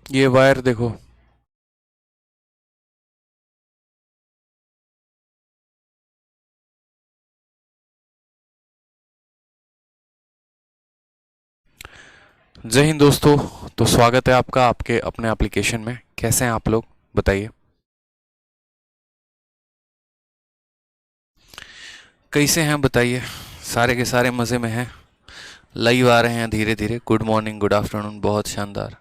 ये वायर देखो, जय हिंद दोस्तों। तो स्वागत है आपका आपके अपने एप्लीकेशन में। कैसे हैं आप लोग, बताइए। कैसे हैं बताइए। सारे के सारे मज़े में हैं, लाइव आ रहे हैं धीरे धीरे। गुड मॉर्निंग, गुड आफ्टरनून, बहुत शानदार।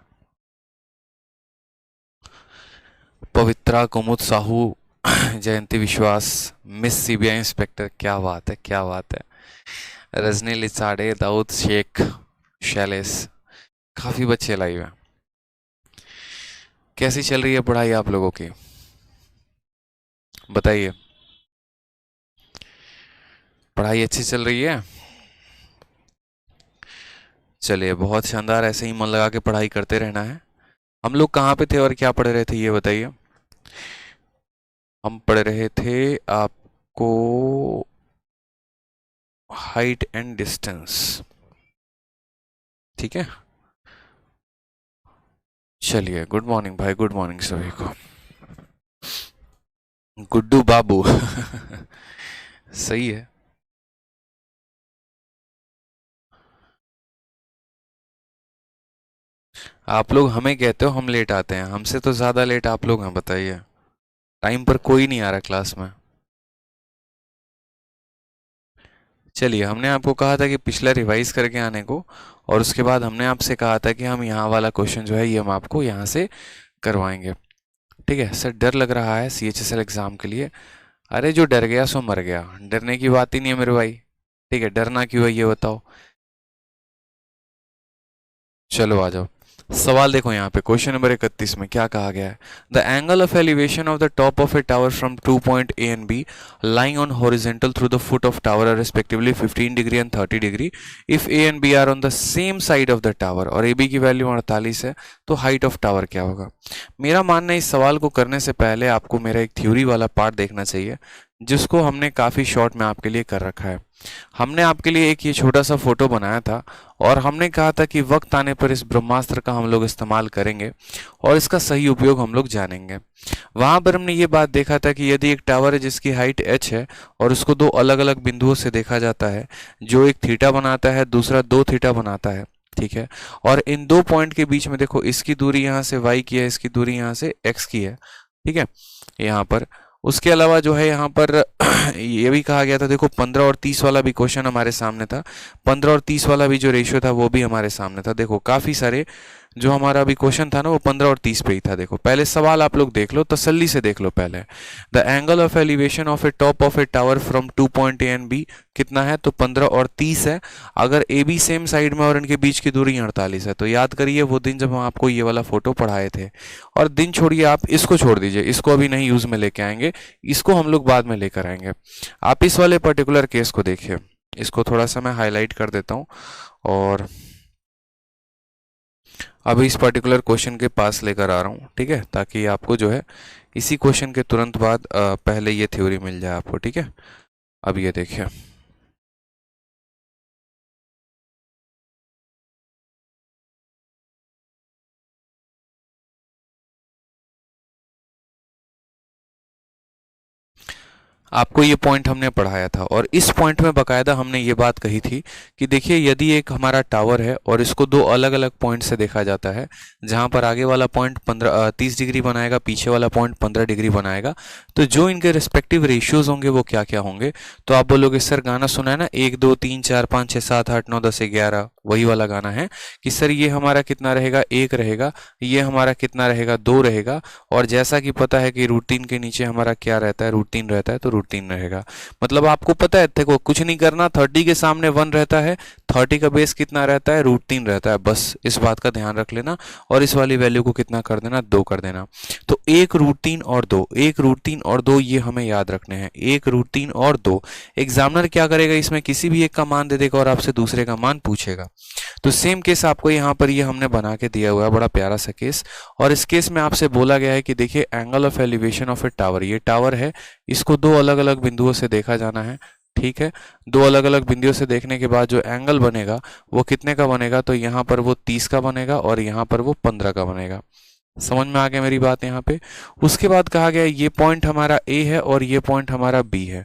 पवित्रा, कुमुद साहू, जयंती विश्वास, मिस सीबीआई इंस्पेक्टर, क्या बात है, क्या बात है। रजनी लिसाड़े, दाऊद शेख, शैलेश, काफ़ी बच्चे लाइव हैं। कैसी चल रही है पढ़ाई आप लोगों की, बताइए। पढ़ाई अच्छी चल रही है? चलिए, बहुत शानदार। ऐसे ही मन लगा के पढ़ाई करते रहना है। हम लोग कहाँ पे थे और क्या पढ़ रहे थे, ये बताइए। हम पढ़ रहे थे आपको हाइट एंड डिस्टेंस, ठीक है। चलिए, गुड मॉर्निंग भाई, गुड मॉर्निंग सभी को। गुड्डू बाबू सही है। आप लोग हमें कहते हो हम लेट आते हैं, हमसे तो ज़्यादा लेट आप लोग हैं, बताइए। टाइम पर कोई नहीं आ रहा क्लास में। चलिए, हमने आपको कहा था कि पिछला रिवाइज करके आने को, और उसके बाद हमने आपसे कहा था कि हम यहाँ वाला क्वेश्चन जो है ये हम आपको यहाँ से करवाएंगे। ठीक है सर, डर लग रहा है CHSL एग्ज़ाम के लिए। अरे जो डर गया सो मर गया, डरने की बात ही नहीं है मेरे भाई। ठीक है, डरना क्यों है ये बताओ। चलो आ जाओ। सवाल देखो यहाँ पे, क्वेश्चन नंबर 31 में क्या कहा गया है। The angle of elevation of the top of a tower from 2 point A and B lying on horizontal through the foot of tower are respectively 15 degree and 30 degree if A and B are on the same side of the tower, और A B की value 48 है, तो height of tower क्या होगा। मेरा मानना है इस सवाल को करने से पहले आपको मेरा एक थ्योरी वाला पार्ट देखना चाहिए, जिसको हमने काफ़ी शॉर्ट में आपके लिए कर रखा है। हमने आपके लिए एक ये छोटा सा फोटो बनाया था, और हमने कहा था कि वक्त आने पर इस ब्रह्मास्त्र का हम लोग इस्तेमाल करेंगे और इसका सही उपयोग हम लोग जानेंगे। वहां पर हमने ये बात देखा था कि यदि एक टावर है जिसकी हाइट h है और उसको दो अलग अलग बिंदुओं से देखा जाता है, जो एक थीटा बनाता है दूसरा 2 थीटा बनाता है, ठीक है। और इन दो पॉइंट के बीच में देखो, इसकी दूरी यहाँ से y की है, इसकी दूरी यहाँ से x की है, ठीक है। यहाँ पर उसके अलावा जो है यहाँ पर ये भी कहा गया था, देखो 15 और 30 वाला भी क्वेश्चन हमारे सामने था। 15 और 30 वाला भी जो रेशियो था वो भी हमारे सामने था। देखो काफ़ी सारे जो हमारा अभी क्वेश्चन था ना, वो 15 और 30 पे ही था। देखो पहले सवाल आप लोग देख लो, तसल्ली से देख लो पहले। The angle of elevation of a top of a tower from 2 point A and B कितना है, तो 15 और 30 है। अगर ए बी सेम साइड में और इनके बीच की दूरी 48 है, तो याद करिए वो दिन जब हम आपको ये वाला फोटो पढ़ाए थे। और दिन छोड़िए, आप इसको छोड़ दीजिए, इसको अभी नहीं यूज में लेके आएंगे, इसको हम लोग बाद में लेकर आएंगे। आप इस वाले पर्टिकुलर केस को देखिए, इसको थोड़ा सा मैं हाईलाइट कर देता हूँ, और अभी इस पर्टिकुलर क्वेश्चन के पास लेकर आ रहा हूँ, ठीक है, ताकि आपको जो है इसी क्वेश्चन के तुरंत बाद पहले ये थ्योरी मिल जाए आपको, ठीक है। अब ये देखिए, आपको ये पॉइंट हमने पढ़ाया था, और इस पॉइंट में बकायदा हमने ये बात कही थी कि देखिए यदि एक हमारा टावर है और इसको दो अलग अलग पॉइंट से देखा जाता है, जहां पर आगे वाला पॉइंट 30 डिग्री बनाएगा, पीछे वाला पॉइंट 15 डिग्री बनाएगा, तो जो इनके रिस्पेक्टिव रेशियोज होंगे वो क्या क्या होंगे। तो आप बोलोगे सर गाना सुना है ना, 1 2 3 4 5 6 7 8 9 10 11, वही वाला गाना है कि सर ये हमारा कितना रहेगा, 1 रहेगा, ये हमारा कितना रहेगा, 2 रहेगा, और जैसा कि पता है कि रूटीन के नीचे हमारा क्या रहता है, रूटीन रहता है, तो रूटीन रहेगा। मतलब आपको पता है, देखो कुछ नहीं करना, 30 के सामने 1 रहता है, 30 का बेस कितना रहता है, रूटीन रहता है, बस इस बात का ध्यान रख लेना, और इस वाली वैल्यू को कितना कर देना, 2 कर देना। तो एक रूटीन और 2, एक रूटीन और 2, ये हमें याद रखने हैं, एक रूटीन और 2। एग्जामिनर क्या करेगा, इसमें किसी भी एक का मान दे देगा और आपसे दूसरे का मान पूछेगा। तो सेम केस आपको यहाँ पर ये हमने बना के दिया हुआ है, बड़ा प्यारा सा केस। और इस केस में आपसे बोला गया है कि देखिए angle of elevation of a tower, ये टावर है, इसको दो अलग अलग बिंदुओं से देखा जाना है, ठीक है। दो अलग अलग बिंदुओं से देखने के बाद जो एंगल बनेगा वो कितने का बनेगा, तो यहाँ पर वो 30 का बनेगा और यहाँ पर वो 15 का बनेगा। समझ में आ गया मेरी बात यहाँ पे। उसके बाद कहा गया ये पॉइंट हमारा ए है और ये पॉइंट हमारा बी है।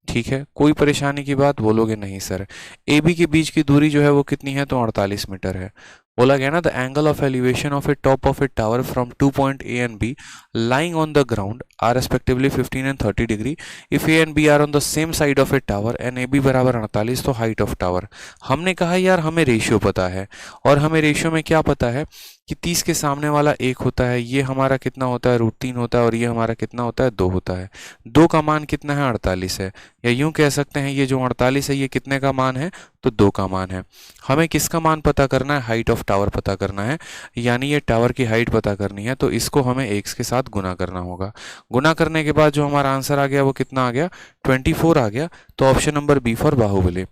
ठीक है, कोई परेशानी की बात? बोलोगे नहीं सर। ए बी के बीच की दूरी जो है वो कितनी है? तो 48 मीटर है। बोला गया ना, the angle of elevation of a top of a tower from two point A and B lying on the ground are respectively 15 and 30 degree if a and b are on the same side of a tower and ab बराबर 48, तो height of tower. हमने कहा यार हमें ratio पता है, और हमें रेशियो में क्या पता है कि 30 के सामने वाला 1 होता है, ये हमारा कितना होता है? √3 होता है, और ये हमारा कितना होता है? 2 होता है। 2 का मान कितना है? 48 है। या यूं कह सकते हैं ये जो 48 है ये कितने का मान है? तो 2 का मान है। हमें किसका मान पता करना है? हाइट ऑफ टावर पता करना है, यानी ये टावर की हाइट पता करनी है। तो इसको हमें x के साथ गुना करना होगा। गुना करने के बाद जो हमारा आंसर आ गया वो कितना आ गया? 24 आ गया। तो option number B for Baahubali.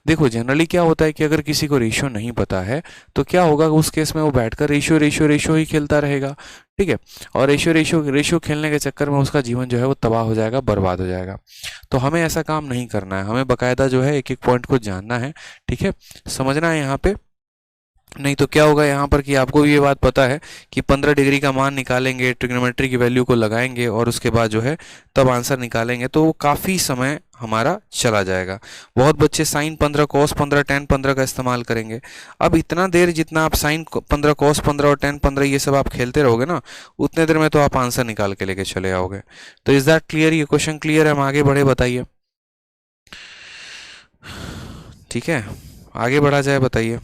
देखो जनरली क्या होता है कि अगर किसी को रेशियो नहीं पता है तो क्या होगा, उस केस में वो बैठकर रेशियो रेशियो रेशियो ही खेलता रहेगा। ठीक है, और रेशियो रेशियो रेशियो खेलने के चक्कर में उसका जीवन जो है वो तबाह हो जाएगा, बर्बाद हो जाएगा। तो हमें ऐसा काम नहीं करना है, हमें बकायदा जो है एक एक पॉइंट को जानना है। ठीक है, समझना है यहाँ पे। नहीं तो क्या होगा यहाँ पर कि आपको भी ये बात पता है कि 15 डिग्री का मान निकालेंगे, ट्रिग्नोमेट्री की वैल्यू को लगाएंगे और उसके बाद जो है तब आंसर निकालेंगे, तो वो काफ़ी समय हमारा चला जाएगा। बहुत बच्चे साइन 15 कॉस 15 टेन 15 का इस्तेमाल करेंगे। अब इतना देर जितना आप साइन 15 कॉस 15 और टेन 15 ये सब आप खेलते रहोगे ना, उतने देर में तो आप आंसर निकाल के लेके चले आओगे। तो इज दैट क्लियर? ये क्वेश्चन क्लियर है? हम आगे बढ़े, बताइए। ठीक है, आगे बढ़ा जाए, बताइए।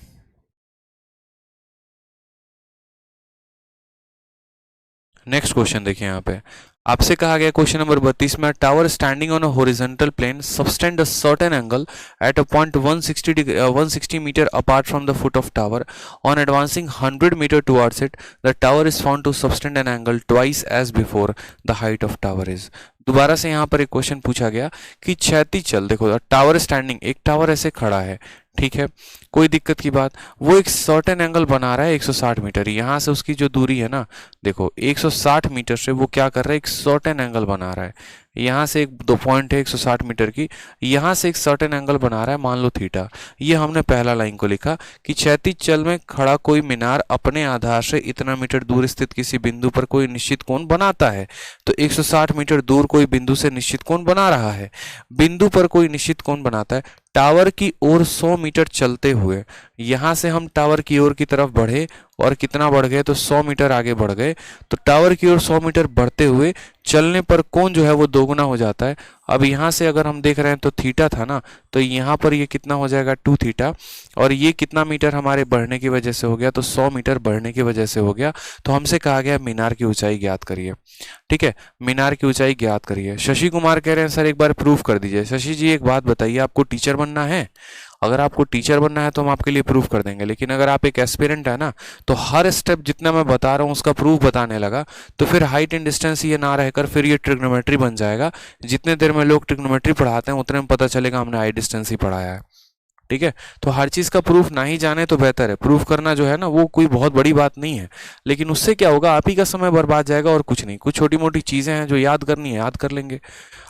नेक्स्ट क्वेश्चन देखिए यहाँ पे। आपसे कहा गया क्वेश्चन नंबर 32 में, tower standing on a horizontal plane subtends a certain angle at a point 160 160 metre apart from the foot of tower on advancing 100 metre towards it the tower is found to subtend an angle twice as before the height of tower is. दोबारा से यहाँ पर एक question पूछा गया कि क्षैतिज चल, देखो टावर स्टैंडिंग, एक टावर ऐसे खड़ा है, ठीक है, कोई दिक्कत की बात, वो एक सर्टेन एंगल बना रहा है 160 मीटर। यहाँ से उसकी जो दूरी है ना, देखो 160 मीटर से वो क्या कर रहा है? एक सर्टेन एंगल बना रहा है। यहाँ से एक दो पॉइंट है 160 मीटर की, यहाँ से एक सर्टेन एंगल बना रहा है, मान लो थीटा। ये हमने पहला लाइन को लिखा कि क्षैतिज चल में खड़ा कोई मीनार अपने आधार से इतना मीटर दूर स्थित किसी बिंदु पर कोई निश्चित कोण बनाता है। तो 160 मीटर दूर कोई बिंदु से निश्चित कोण बना रहा है, बिंदु पर कोई निश्चित कोण बनाता है। टावर की ओर 100 मीटर चलते हुए यहाँ से हम टावर की ओर की तरफ बढ़े, और कितना बढ़ गए? तो 100 मीटर आगे बढ़ गए। तो टावर की ओर 100 मीटर बढ़ते हुए चलने पर कोण जो है वो दोगुना हो जाता है। अब यहाँ से अगर हम देख रहे हैं तो थीटा था ना, तो यहाँ पर ये कितना हो जाएगा? 2 थीटा। और ये कितना मीटर हमारे बढ़ने की वजह से हो गया? तो 100 मीटर बढ़ने की वजह से हो गया। तो हमसे कहा गया मीनार की ऊंचाई ज्ञात करिए। ठीक है, मीनार की ऊंचाई ज्ञात करिए। शशि कुमार कह रहे हैं सर एक बार प्रूफ कर दीजिए। शशि जी एक बात बताइए, आपको टीचर बनना है? अगर आपको टीचर बनना है तो हम आपके लिए प्रूफ कर देंगे, लेकिन अगर आप एक एस्पिरेंट है ना, तो हर स्टेप जितना मैं बता रहा हूँ उसका प्रूफ बताने लगा तो फिर हाइट एंड डिस्टेंस ये ना रहकर फिर ये ट्रिग्नोमेट्री बन जाएगा। जितने देर में लोग ट्रिग्नोमेट्री पढ़ाते हैं उतने में पता चलेगा हमने हाइट डिस्टेंस ही पढ़ाया है। ठीक है, तो हर चीज का प्रूफ ना ही जाने तो बेहतर है। प्रूफ करना जो है ना वो कोई बहुत बड़ी बात नहीं है, लेकिन उससे क्या होगा? आप ही का समय बर्बाद जाएगा और कुछ नहीं। कुछ छोटी मोटी चीजें हैं जो याद करनी है, याद कर लेंगे।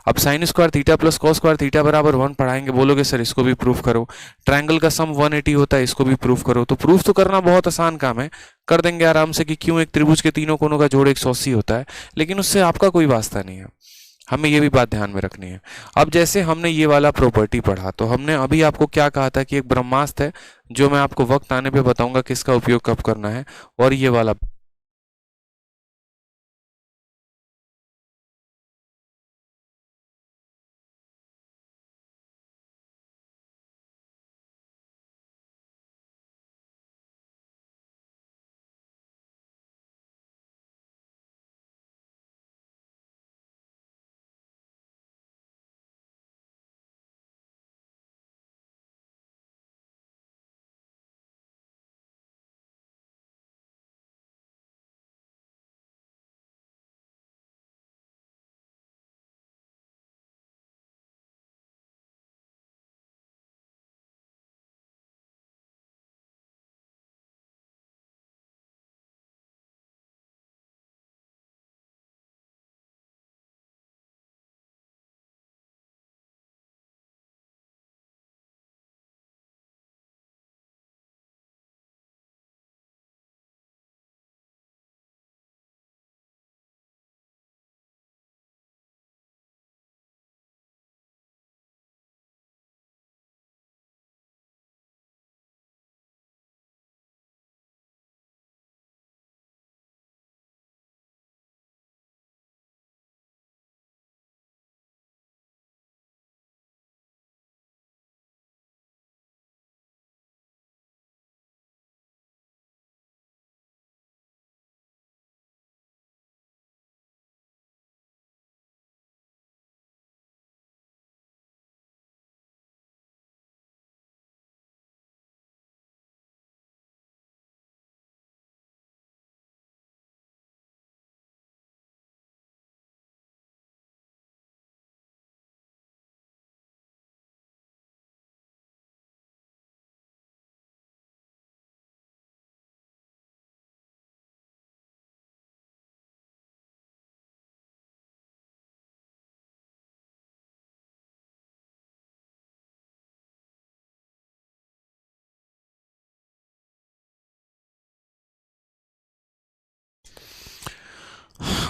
अब sine square theta plus cos square theta बराबर 1 पढ़ाएंगे, बोलोगे सर इसको भी प्रूफ करो। ट्रायंगल का सम 180 होता है, इसको भी प्रूफ करो। तो प्रूफ तो करना बहुत आसान काम है, कर देंगे आराम से कि क्यों एक त्रिभुज के तीनों कोनों का जोड़ 180 होता है, लेकिन उससे आपका कोई वास्ता नहीं है। हमें ये भी बात ध्यान में रखनी है। अब जैसे हमने ये वाला प्रॉपर्टी पढ़ा, तो हमने अभी आपको क्या कहा था कि एक ब्रह्मास्त्र है, जो मैं आपको वक्त आने पे बताऊंगा किसका उपयोग कब करना है, और ये वाला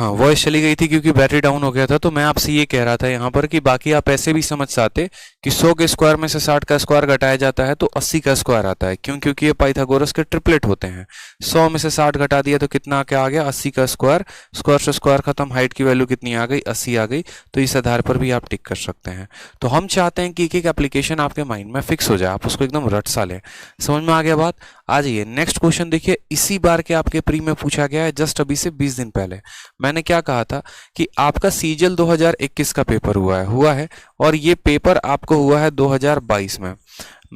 हाँ, वॉइस चली गई थी क्योंकि बैटरी डाउन हो गया था। तो मैं आपसे ये कह रहा था यहाँ पर कि बाकी आप ऐसे भी समझ सकते कि 100 के स्क्वायर में से 60 का स्क्वायर घटाया जाता है तो 80 का स्क्वायर आता है। क्यों? क्योंकि ये पाइथागोरस के ट्रिपलेट होते हैं। 100 में से 60 घटा दिया तो कितना क्या आ गया? 80 का स्क्वायर। स्क्वायर से स्क्वायर खत्म, हाइट की वैल्यू कितनी आ गई? 80 आ गई। तो इस आधार पर भी आप टिक कर सकते हैं। तो हम चाहते हैं कि एक एक एप्लीकेशन आपके माइंड में फिक्स हो जाए, आप उसको एकदम रट सा लें। समझ में आ गया बात? आ जाइए नेक्स्ट क्वेश्चन देखिए। इसी बार के आपके प्री में पूछा गया है, जस्ट अभी से 20 दिन पहले। मैंने क्या कहा था कि आपका सीजीएल 2021 का पेपर हुआ है और ये पेपर आपको हुआ है 2022 में।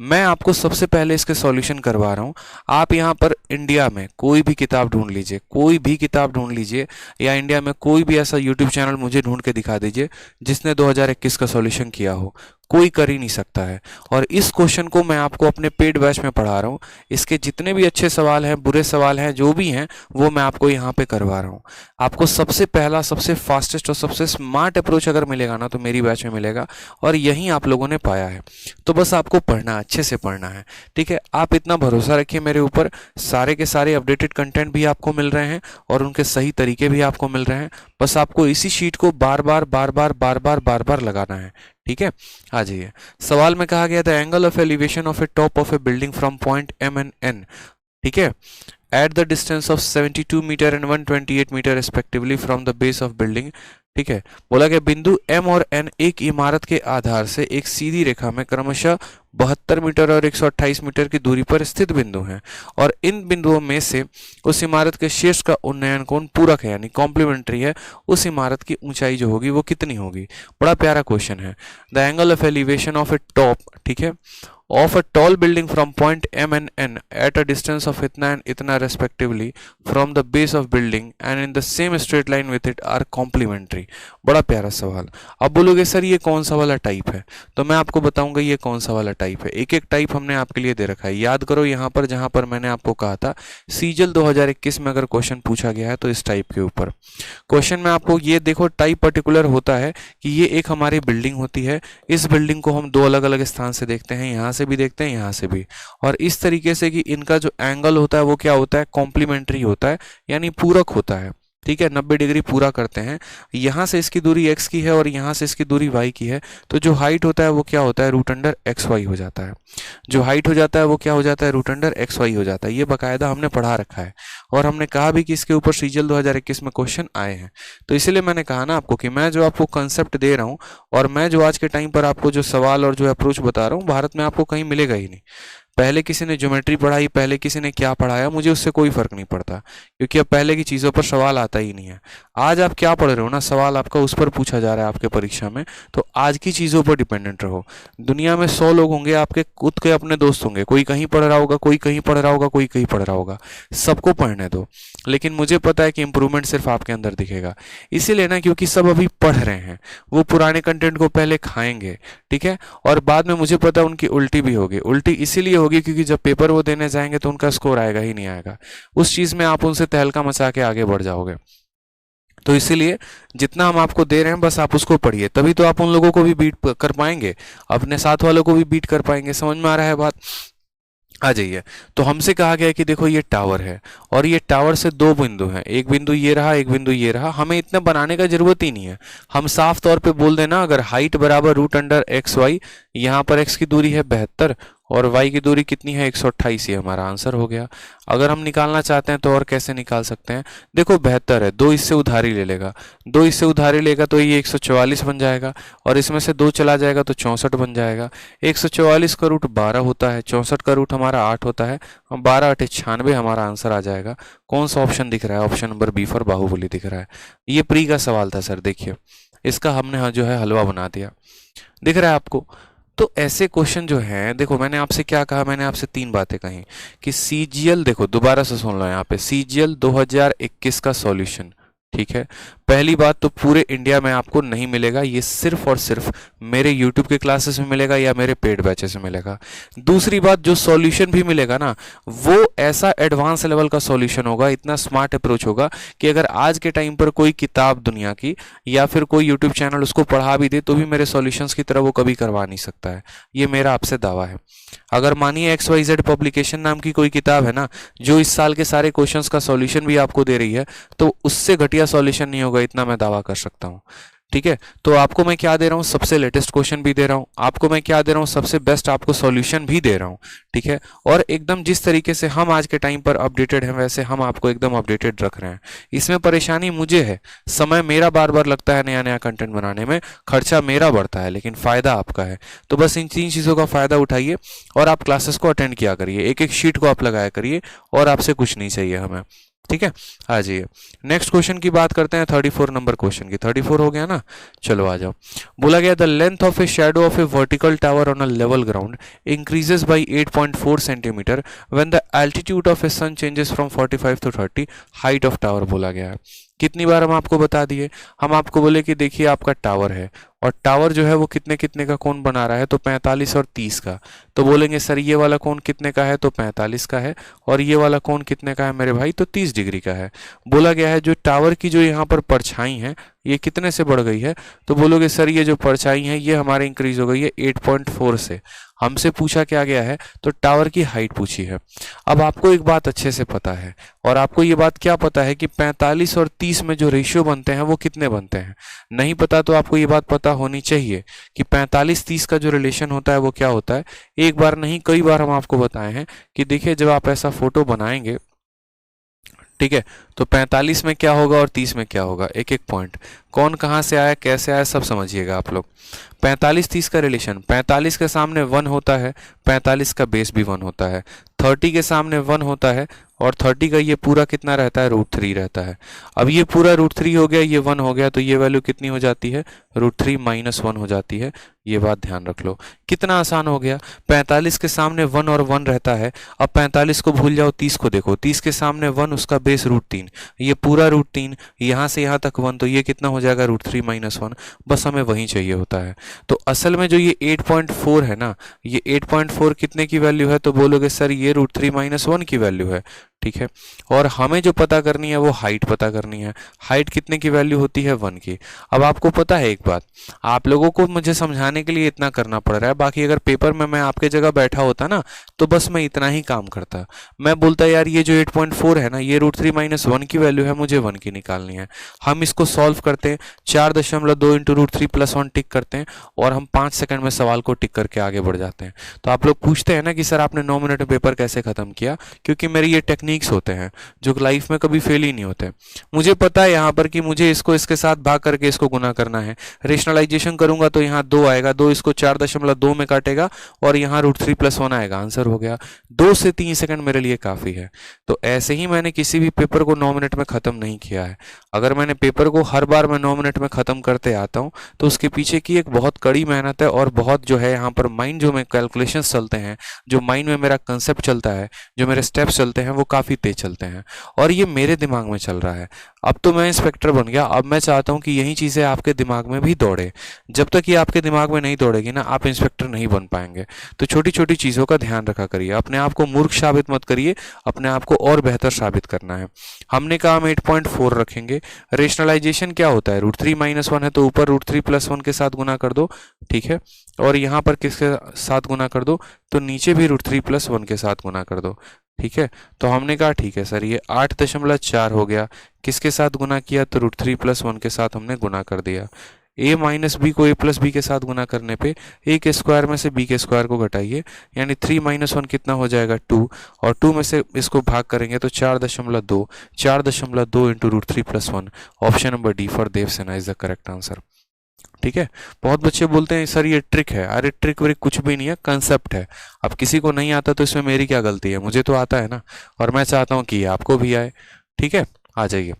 मैं आपको सबसे पहले इसके सॉल्यूशन करवा रहा हूं। आप यहां पर इंडिया में कोई भी किताब ढूंढ लीजिए, कोई भी किताब ढूंढ लीजिए, या इंडिया में कोई भी ऐसा यूट्यूब चैनल मुझे ढूंढ के दिखा दीजिए जिसने 2021 का सॉल्यूशन किया हो। कोई कर ही नहीं सकता है। और इस क्वेश्चन को मैं आपको अपने पेड बैच में पढ़ा रहा हूँ। इसके जितने भी अच्छे सवाल हैं, बुरे सवाल हैं, जो भी हैं, वो मैं आपको यहाँ पे करवा रहा हूँ। आपको सबसे पहला, सबसे फास्टेस्ट और सबसे स्मार्ट अप्रोच अगर मिलेगा ना तो मेरी बैच में मिलेगा, और यही आप लोगों ने पाया है। तो बस आपको पढ़ना, अच्छे से पढ़ना है, ठीक है? आप इतना भरोसा रखिए मेरे ऊपर। सारे के सारे अपडेटेड कंटेंट भी आपको मिल रहे हैं और उनके सही तरीके भी आपको मिल रहे हैं। बस आपको इसी शीट को बार बार लगाना है, ठीक है? आ जाइए। सवाल में कहा गया था angle of elevation of a top of a building from point M and N, ठीक है, at the distance of 72 metre and 128 metre respectively from the base of building, ठीक है। बोला गया बिंदु M और N एक इमारत के आधार से एक सीधी रेखा में क्रमशः 72 मीटर और 128 मीटर की दूरी पर स्थित बिंदु हैं, और इन बिंदुओं में से उस इमारत के शीर्ष का उन्नयन कोण पूरक है, यानी कॉम्प्लीमेंट्री है। उस इमारत की ऊंचाई जो होगी वो कितनी होगी? बड़ा प्यारा क्वेश्चन है। The angle of elevation of a top, ठीक है, of a tall building from point M and N at a distance of इतना and इतना respectively from the base of building and in the same straight line with it are complementary। बड़ा प्यारा सवाल। अब बोलोगे sir ये कौन सा वाला टाइप है, तो मैं आपको बताऊंगा ये कौन सा वाला टाइप है। एक एक टाइप हमने आपके लिए दे रखा है। याद करो यहाँ पर जहां पर मैंने आपको कहा था सीजीएल 2021 में अगर क्वेश्चन पूछा गया है तो इस टाइप के ऊपर क्वेश्चन में आपको ये देखो टाइप पर्टिकुलर होता है कि ये एक हमारी बिल्डिंग होती है। इस बिल्डिंग को हम दो अलग अलग स्थान से देखते हैं, यहाँ से भी देखते हैं, यहाँ से भी, और इस तरीके से कि इनका जो एंगल होता है वो क्या होता है? कॉम्प्लीमेंट्री होता है, यानी पूरक होता है, ठीक है। 90 डिग्री पूरा करते हैं। यहाँ से इसकी दूरी x की है और यहाँ से इसकी दूरी y की है, तो जो हाइट होता है वो क्या होता है? रूट अंडर एक्स वाई हो जाता है। जो हाइट हो जाता है वो क्या हो जाता है? रूट अंडर एक्स वाई हो जाता है। ये बाकायदा हमने पढ़ा रखा है और हमने कहा भी कि इसके ऊपर सीजीएल 2021 में क्वेश्चन आए हैं। तो इसीलिए मैंने कहा ना आपको कि मैं जो आपको कंसेप्ट दे रहा हूँ और मैं जो आज के टाइम पर आपको जो सवाल और जो अप्रोच बता रहा हूँ, भारत में आपको कहीं मिलेगा ही नहीं। पहले किसी ने ज्योमेट्री पढ़ाई, पहले किसी ने क्या पढ़ाया, मुझे उससे कोई फर्क नहीं पड़ता, क्योंकि अब पहले की चीज़ों पर सवाल आता ही नहीं है। आज आप क्या पढ़ रहे हो ना, सवाल आपका उस पर पूछा जा रहा है आपके परीक्षा में, तो आज की चीज़ों पर डिपेंडेंट रहो। दुनिया में 100 लोग होंगे, आपके खुद के अपने दोस्त होंगे, कोई कहीं पढ़ रहा होगा, कोई कहीं पढ़ रहा होगा, कोई कहीं पढ़ रहा होगा, सबको पढ़ने दो। लेकिन मुझे पता है कि इंप्रूवमेंट सिर्फ आपके अंदर दिखेगा, इसीलिए ना, क्योंकि सब अभी पढ़ रहे हैं, वो पुराने कंटेंट को पहले खाएंगे, ठीक है, और बाद में मुझे पता है उनकी उल्टी भी होगी। उल्टी इसीलिए होगी क्योंकि जब पेपर वो देने जाएंगे तो उनका स्कोर आएगा ही नहीं आएगा, उस चीज में आप उनसे तहलका मचा के आगे बढ़ जाओगे। तो इसीलिए जितना हम आपको दे रहे हैं बस आप उसको पढ़िए, तभी तो आप उन लोगों को भी बीट कर पाएंगे, अपने साथ वालों को भी बीट कर पाएंगे। समझ में आ रहा है बात? आ जाइए। तो हमसे कहा गया है कि देखो ये टावर है और ये टावर से दो बिंदु हैं, एक बिंदु ये रहा, एक बिंदु ये रहा। हमें इतना बनाने का जरूरत ही नहीं है, हम साफ तौर पे बोल देना अगर हाइट बराबर रूट अंडर एक्स वाई, यहाँ पर एक्स की दूरी है 72 और y की दूरी कितनी है? 128। ये हमारा आंसर हो गया। अगर हम निकालना चाहते हैं तो और कैसे निकाल सकते हैं? देखो 72 है, 2 इससे उधारी ले लेगा, 2 इससे उधारी लेगा तो ये 144 बन जाएगा, और इसमें से 2 चला जाएगा तो 64 बन जाएगा। 144 का रूट 12 होता है, 64 का रूट हमारा 8 होता है, 12 8 96 हमारा आंसर आ जाएगा। कौन सा ऑप्शन दिख रहा है? Option number B for Baahubali दिख रहा है। ये प्री का सवाल था सर, देखिए इसका हमने जो है हलवा बना दिया, दिख रहा है आपको? तो ऐसे क्वेश्चन जो हैं, देखो मैंने आपसे क्या कहा, मैंने आपसे 3 बातें कही कि सीजीएल, देखो दोबारा से सुन लो यहाँ पे, सीजीएल 2021 का सॉल्यूशन, ठीक है। पहली बात तो पूरे इंडिया में आपको नहीं मिलेगा, ये सिर्फ और सिर्फ मेरे YouTube के क्लासेस में मिलेगा या मेरे पेड बैचेस में मिलेगा। दूसरी बात, जो सॉल्यूशन भी मिलेगा ना, वो ऐसा एडवांस लेवल का सॉल्यूशन होगा, इतना स्मार्ट अप्रोच होगा कि अगर आज के टाइम पर कोई किताब दुनिया की या फिर कोई YouTube चैनल उसको पढ़ा भी दे तो भी मेरे सॉल्यूशंस की तरह वो कभी करवा नहीं सकता है। ये मेरा आपसे दावा है। अगर मानिए XYZ पब्लिकेशन नाम की कोई किताब है ना, जो इस साल के सारे क्वेश्चंस का सॉल्यूशन भी आपको दे रही है, तो उससे घटिया सॉल्यूशन नहीं होगा, इतना मैं दावा कर सकता हूँ। ठीक है, तो आपको मैं क्या दे रहा हूँ, सबसे लेटेस्ट क्वेश्चन भी दे रहा हूँ, आपको मैं क्या दे रहा हूँ, सबसे बेस्ट आपको सॉल्यूशन भी दे रहा हूँ। ठीक है, और एकदम जिस तरीके से हम आज के टाइम पर अपडेटेड हैं, वैसे हम आपको एकदम अपडेटेड रख रहे हैं। इसमें परेशानी मुझे है, समय मेरा बार बार लगता है नया नया कंटेंट बनाने में, खर्चा मेरा बढ़ता है, लेकिन फायदा आपका है। तो बस इन 3 चीज़ों का फायदा उठाइए और आप क्लासेस को अटेंड किया करिए, एक एक शीट को आप लगाया करिए, और आपसे कुछ नहीं चाहिए हमें। ठीक है, आ जाइए नेक्स्ट क्वेश्चन की बात करते हैं, 34 नंबर क्वेश्चन की। 34 हो गया ना, चलो आ जाओ। बोला गया the length of a shadow of a vertical tower on a level ground increases by 8.4 centimetre when the altitude of a sun changes from 45 to 30, height of tower बोला गया है। कितनी बार हम आपको बता दिए, हम आपको बोले कि देखिए आपका टावर है, और टावर जो है वो कितने कितने का कोण बना रहा है, तो 45 और 30 का। तो बोलेंगे सर ये वाला कोण कितने का है, तो 45 का है, और ये वाला कोण कितने का है मेरे भाई, तो 30 डिग्री का है। बोला गया है जो टावर की जो यहाँ पर परछाई है, ये कितने से बढ़ गई है, तो बोलोगे सर ये जो परछाई है ये हमारे इंक्रीज हो गई है 8.4 से। हमसे पूछा क्या गया है, तो टावर की हाइट पूछी है। अब आपको एक बात अच्छे से पता है, और आपको ये बात क्या पता है कि 45 और 30 में जो रेशियो बनते हैं वो कितने बनते हैं, नहीं पता तो आपको ये बात पता होनी चाहिए कि 45-30 का जो रिलेशन होता है वो क्या होता है। एक बार नहीं कई बार हम आपको बताए हैं कि देखिए जब आप ऐसा फोटो बनाएंगे, ठीक है, तो 45 में क्या होगा और 30 में क्या होगा, एक एक पॉइंट, कौन कहाँ से आया कैसे आया सब समझिएगा आप लोग। 45-30 का रिलेशन, 45 के सामने 1 होता है, 45 का बेस भी 1 होता है, 30 के सामने 1 होता है, और 30 का ये पूरा कितना रहता है, √3 रहता है। अब ये पूरा √3 हो गया, ये 1 हो गया, तो ये वैल्यू कितनी हो जाती है, √3 - 1 हो जाती है। ये बात ध्यान रख लो, कितना आसान हो गया। 45 के सामने 1 और 1 रहता है, अब 45 को भूल जाओ, 30 को देखो, 30 के सामने 1, उसका बेस √3, ये पूरा √3, यहाँ से यहाँ तक 1, तो ये कितना हो जाएगा, √3 - 1, बस हमें वही चाहिए होता है। तो असल में जो ये 8.4 है ना, ये 8.4 कितने की वैल्यू है, तो बोलोगे सर ये √3 - 1 की वैल्यू है। ठीक है, और हमें जो पता करनी है वो हाइट पता करनी है। हाइट कितने की वैल्यू होती है, 1 की। अब आपको पता है एक बात, आप लोगों को मुझे समझाने के लिए इतना करना पड़ रहा है, बाकी अगर पेपर में मैं आपके जगह बैठा होता ना, तो बस मैं इतना ही काम करता। मैं बोलता यार ये जो 8.4 है ना, ये √3 - 1 की वैल्यू है, मुझे 1 की निकालनी है। हम इसको सॉल्व करते हैं, 4.2 इंटू √3 + 1 टिक करते हैं, और हम 5 सेकंड में सवाल को टिक करके आगे बढ़ जाते हैं। तो आप लोग पूछते हैं ना कि सर आपने 9 मिनट में पेपर कैसे खत्म किया, क्योंकि मेरी ये टेक्निक्स होते हैं जो लाइफ में कभी फेल ही नहीं होते। मुझे पता है यहाँ पर कि मुझे इसको इसके साथ भाग करके इसको गुना करना है, रेशनलाइजेशन करूंगा तो यहाँ 2 आएगा, 2 इसको 4.2 में काटेगा, और यहाँ √3 + 1 आएगा, आंसर हो गया। 2 से 3 सेकंड मेरे लिए काफी है। तो ऐसे ही मैंने किसी भी पेपर को 9 मिनट में खत्म नहीं किया है। अगर मैंने पेपर को हर बार मैं 9 मिनट में खत्म करते आता हूँ, तो उसके पीछे की एक बहुत कड़ी मेहनत है, और बहुत जो है यहाँ पर माइंड जो में कैलकुलेशंस चलते हैं, जो माइंड में मेरा कंसेप्ट चलता है, जो मेरे स्टेप्स चलते हैं, वो काफी तेज चलते हैं, और ये मेरे दिमाग में चल रहा है। अब तो मैं इंस्पेक्टर बन गया, अब मैं चाहता हूं कि यही चीजें आपके दिमाग में भी दौड़े। जब तक ये आपके दिमाग में नहीं दौड़ेगी ना, आप इंस्पेक्टर नहीं बन पाएंगे। तो छोटी छोटी चीजों का ध्यान रखा करिए, अपने आप को मूर्ख साबित मत करिए, अपने आप को और बेहतर साबित करना है। हमने कहा हम 8.4 रखेंगे। रेशनलाइजेशन क्या होता है, √3 - 1 है, तो ऊपर √3 + 1 के साथ गुना कर दो, ठीक है, और यहाँ पर किसके साथ गुना कर दो, तो नीचे भी √3 + 1 के साथ गुना कर दो, ठीक है। तो हमने कहा ठीक है सर, ये 8.4 हो गया, किसके साथ गुना किया, तो √3 + 1 के साथ हमने गुना कर दिया। a - b को a + b के साथ गुना करने पे a के स्क्वायर में से b के स्क्वायर को घटाइए, यानी 3 - 1 कितना हो जाएगा, 2, और 2 में से इसको भाग करेंगे तो 4.2, 4.2 into √3 + 1। Option number D for Devasena is the correct answer. ठीक है, बहुत बच्चे बोलते हैं सर ये ट्रिक है, अरे ट्रिक व्रिक कुछ भी नहीं है, कंसेप्ट है। अब किसी को नहीं आता तो इसमें मेरी क्या गलती है, मुझे तो आता है ना, और मैं चाहता हूं कि आपको भी आए। ठीक है, आ जाइए।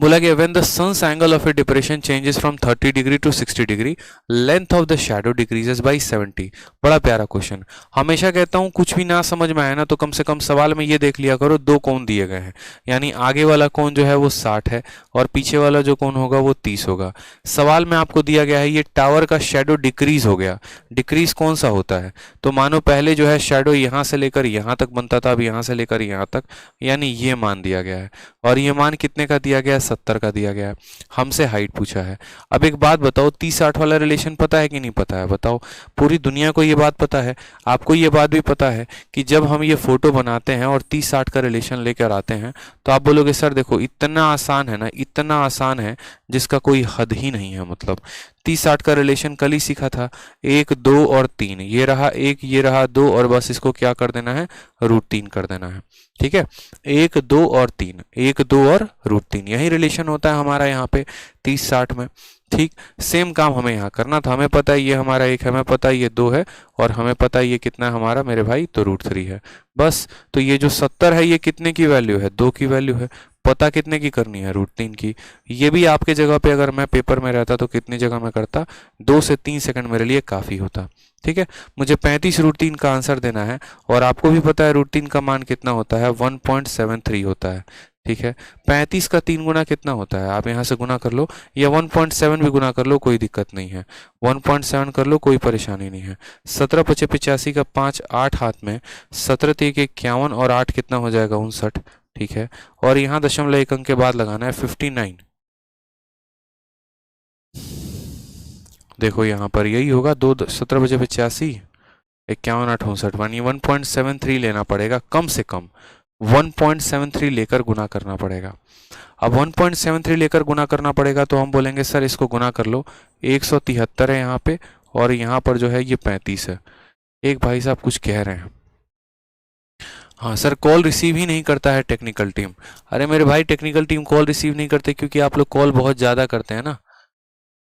बोला गया when the sun's angle of a depression changes from 30 degree to 60 degree, length of the shadow decreases by 70। बड़ा प्यारा क्वेश्चन। हमेशा कहता हूं कुछ भी ना समझ में आए ना, तो कम से कम सवाल में ये देख लिया करो, 2 कोण दिए गए हैं, यानी आगे वाला कोण जो है वो 60 है, और पीछे वाला जो कोण होगा वो 30 होगा। सवाल में आपको दिया गया है ये टावर का शैडो डिक्रीज हो गया। डिक्रीज कौन सा होता है, तो मानो पहले जो है शैडो यहां से लेकर यहां तक बनता था, अब यहां से लेकर यहां तक, यानी ये मान दिया गया है। और ये मान कितने का दिया गया है, 70 का दिया गया है। हमसे हाइट पूछा है। अब एक बात बताओ, 30-60 वाला रिलेशन पता है कि नहीं पता है, बताओ। पूरी दुनिया को ये बात पता है, आपको ये बात भी पता है कि जब हम ये फोटो बनाते हैं और 30-60 का रिलेशन लेकर आते हैं तो आप बोलोगे सर देखो इतना आसान है ना, इतना आसान है जिसका कोई हद ही नहीं है। मतलब 30-60 का रिलेशन कल ही सीखा था, 1, 2 और 3, ये रहा 1, ये रहा 2, और बस इसको क्या कर देना है, √3 कर देना है। ठीक है, 1, 2 और 3, 1, 2 और √3, यही रिलेशन होता है हमारा यहाँ पे 30-60 में। ठीक, सेम काम हमें यहाँ करना था। हमें पता है ये हमारा 1 है, हमें पता है ये 2 है, और हमें पता है ये कितना है हमारा मेरे भाई, तो √3 है बस। तो ये जो 70 है ये कितने की वैल्यू है, 2 की वैल्यू है। पता कितने की करनी है, √3 की। ये भी आपके जगह पे अगर मैं पेपर में रहता तो कितनी जगह में करता, 2 से 3 सेकंड मेरे लिए काफ़ी होता। ठीक है, मुझे 35 √3 का आंसर देना है, और आपको भी पता है √3 का मान कितना होता है, 1.73 होता है। ठीक है, 35 का 3 गुना कितना होता है, आप यहाँ से गुना कर लो, या 1.7 भी गुना कर लो, कोई दिक्कत नहीं है। 1.7 कर लो, कोई परेशानी नहीं है। 17 × 85 का 5, 8 हाथ में, 17 × 3 = 51, और 8 कितना हो जाएगा, 59। ठीक है, और यहाँ 0.1 अंक के बाद लगाना है 59। देखो यहाँ पर यही होगा, 2 17 × 85, 51, 8, 59, यानी 1.73 लेना पड़ेगा, कम से कम 1.73 लेकर गुना करना पड़ेगा। अब 1.73 लेकर गुना करना पड़ेगा तो हम बोलेंगे सर इसको गुना कर लो, 173 है यहाँ पे, और यहाँ पर जो है ये 35 है। एक भाई साहब कुछ कह रहे हैं, हाँ सर कॉल रिसीव ही नहीं करता है टेक्निकल टीम। अरे मेरे भाई टेक्निकल टीम कॉल रिसीव नहीं करते क्योंकि आप लोग कॉल बहुत ज़्यादा करते हैं ना,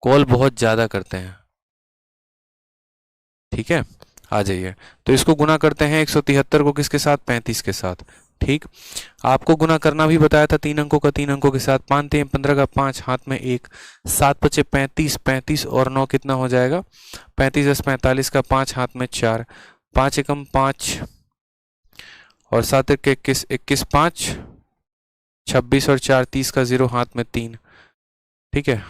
कॉल बहुत ज़्यादा करते हैं। ठीक है, आ जाइए। तो इसको गुना करते हैं 173 को किसके साथ, 35 के साथ। ठीक, आपको गुना करना भी बताया था 3 अंकों का 3 अंकों के साथ। 5 3 15 का 5, हाथ में 1, 7 5 35, 35 और 9 कितना हो जाएगा, 35 10 45 का 5, हाथ में 4, 5 एकम 5, और 7 1 21, 21 5 26, और 4 30 का 0, हाथ में 3। ठीक है,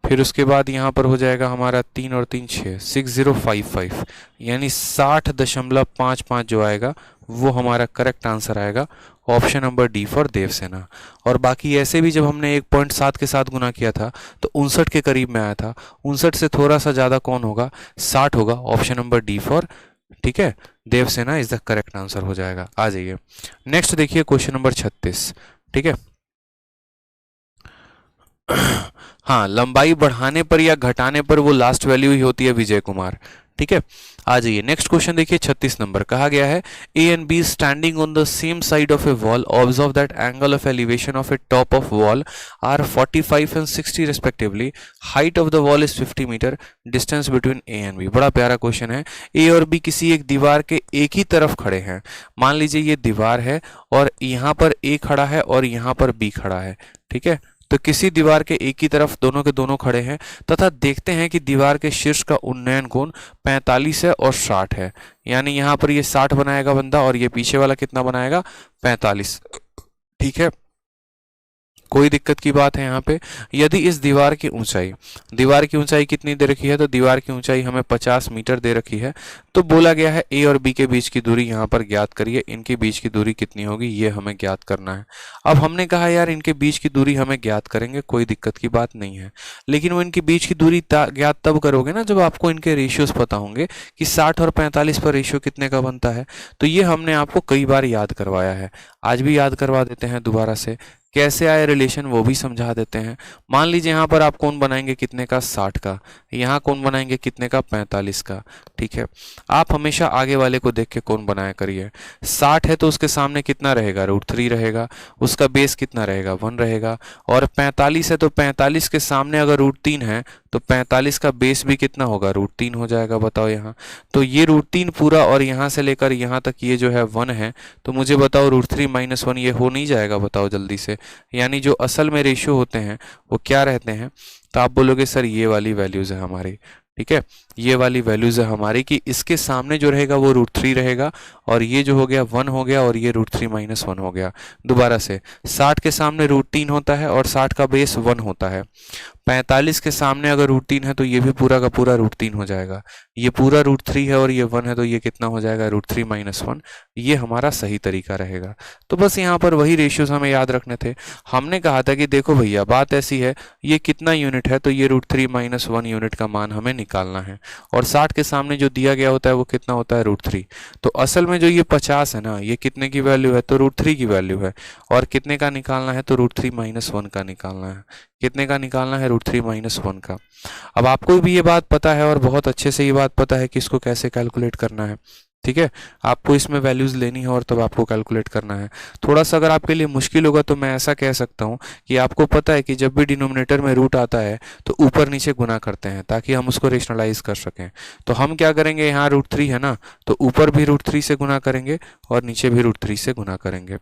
फिर उसके बाद यहाँ पर हो जाएगा हमारा 3 और 3 6, 6055, यानी 60.55 जो आएगा वो हमारा करेक्ट आंसर आएगा, option number D for Devasena. और बाकी ऐसे भी जब हमने 1.7 के साथ गुना किया था तो 59 के करीब में आया था, 59 से थोड़ा सा ज़्यादा कौन होगा, 60 होगा, ऑप्शन नंबर डी फॉर, ठीक है, Devasena is the correct answer हो जाएगा। आ जाइए नेक्स्ट देखिए क्वेश्चन नंबर 36। ठीक है, हाँ, लंबाई बढ़ाने पर या घटाने पर वो लास्ट वैल्यू ही होती है विजय कुमार। ठीक है, आ जाइए नेक्स्ट क्वेश्चन देखिए 36 नंबर। कहा गया है A and B standing on the same side of a wall, observe that angle of elevation of a top of wall are 45 and 60 respectively, height of the wall is 50 metre, distance between A and B. बड़ा प्यारा question है। ए और B किसी एक दीवार के एक ही तरफ खड़े हैं। मान लीजिए ये दीवार है और यहाँ पर ए खड़ा है और यहाँ पर बी खड़ा है। ठीक है, तो किसी दीवार के एक ही तरफ दोनों के दोनों खड़े हैं तथा देखते हैं कि दीवार के शीर्ष का उन्नयन कोण 45 है और 60 है। यानी यहाँ पर ये 60 बनाएगा बंदा और ये पीछे वाला कितना बनाएगा, 45। ठीक है, कोई दिक्कत की बात है यहाँ पे। यदि इस दीवार की ऊंचाई कितनी दे रखी है, तो दीवार की ऊंचाई हमें 50 मीटर दे रखी है। तो बोला गया है ए और बी के बीच की दूरी यहाँ पर ज्ञात करिए, इनके बीच की दूरी कितनी होगी ये हमें ज्ञात करना है। अब हमने कहा यार इनके बीच की दूरी हमें ज्ञात करेंगे, कोई दिक्कत की बात नहीं है, लेकिन वो इनके बीच की दूरी ज्ञात तब करोगे ना जब आपको इनके रेशियोज पता होंगे कि 60 और 45 पर रेशियो कितने का बनता है। तो ये हमने आपको कई बार याद करवाया है, आज भी याद करवा देते हैं दोबारा से। कैसे आए रिलेशन वो भी समझा देते हैं। मान लीजिए यहाँ पर आप कौन बनाएंगे कितने का, 60 का, यहाँ कौन बनाएंगे कितने का, 45 का। ठीक है, आप हमेशा आगे वाले को देख के कौन बनाया करिए। 60 है तो उसके सामने कितना रहेगा, √3 रहेगा, उसका बेस कितना रहेगा, 1 रहेगा। और 45 है तो 45 के सामने अगर √3 है तो 45 का बेस भी कितना होगा, √3 हो जाएगा। बताओ यहाँ, तो ये √3 पूरा और यहाँ से लेकर यहाँ तक ये जो है 1 है, तो मुझे बताओ √3 - 1 ये हो नहीं जाएगा, बताओ जल्दी से। यानी जो असल में रेशियो होते हैं वो क्या रहते हैं, तो आप बोलोगे सर ये वाली वैल्यूज है हमारी। ठीक है, ये वाली वैल्यूज है हमारी कि इसके सामने जो रहेगा वो √3 रहेगा और ये जो हो गया 1 हो गया और ये √3 - 1 हो गया। दोबारा से 60 के सामने √3 होता है और 60 का बेस 1 होता है। 45 के सामने अगर √3 है तो ये भी पूरा का पूरा √3 हो जाएगा। ये पूरा √3 है और ये 1 है तो ये कितना हो जाएगा, √3 - 1। ये हमारा सही तरीका रहेगा। तो बस यहाँ पर वही रेशियोज हमें याद रखने थे। हमने कहा था कि देखो भैया बात ऐसी है, ये कितना यूनिट है, तो ये √3 - 1 यूनिट का मान हमें निकालना है। और 60 के सामने जो दिया गया होता है वो कितना होता है, √3। तो असल में जो ये 50 है ना, ये कितने की वैल्यू है, तो √3 की वैल्यू है। और कितने का निकालना है, तो √3 - 1 का निकालना है। कितने का निकालना है, √3 - 1 का। अब आपको भी ये बात पता है और बहुत अच्छे से ये बात पता है कि इसको कैसे कैलकुलेट करना है। ठीक है, आपको इसमें वैल्यूज लेनी है और तब आपको कैलकुलेट करना है। थोड़ा सा अगर आपके लिए मुश्किल होगा तो मैं ऐसा कह सकता हूँ कि आपको पता है कि जब भी डिनोमिनेटर में रूट आता है तो ऊपर नीचे गुना करते हैं ताकि हम उसको रेशनलाइज कर सकें। तो हम क्या करेंगे, यहाँ √3 है ना, तो ऊपर भी √3 से गुना करेंगे और नीचे भी √3 से गुना करेंगे।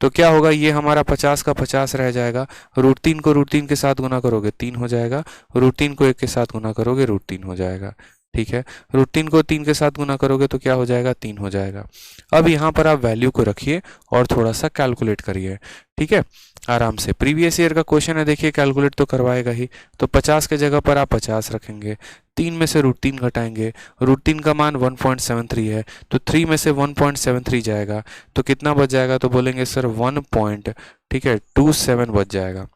तो क्या होगा, ये हमारा 50 का 50 रह जाएगा। √3 को √3 के साथ गुना करोगे 3 हो जाएगा, √3 को 1 के साथ गुना करोगे √3 हो जाएगा। ठीक है, √3 को 3 के साथ गुना करोगे तो क्या हो जाएगा, 3 हो जाएगा। अब यहाँ पर आप वैल्यू को रखिए और थोड़ा सा कैलकुलेट करिए। ठीक है, आराम से। प्रीवियस ईयर का क्वेश्चन है, देखिए कैलकुलेट तो करवाएगा ही। तो 50 के जगह पर आप 50 रखेंगे, 3 में से √3 घटाएंगे, √3 का मान 1.73 है तो 3 में से 1.73 जाएगा तो कितना बच जाएगा, तो बोलेंगे सर 1.27 बच जाएगा।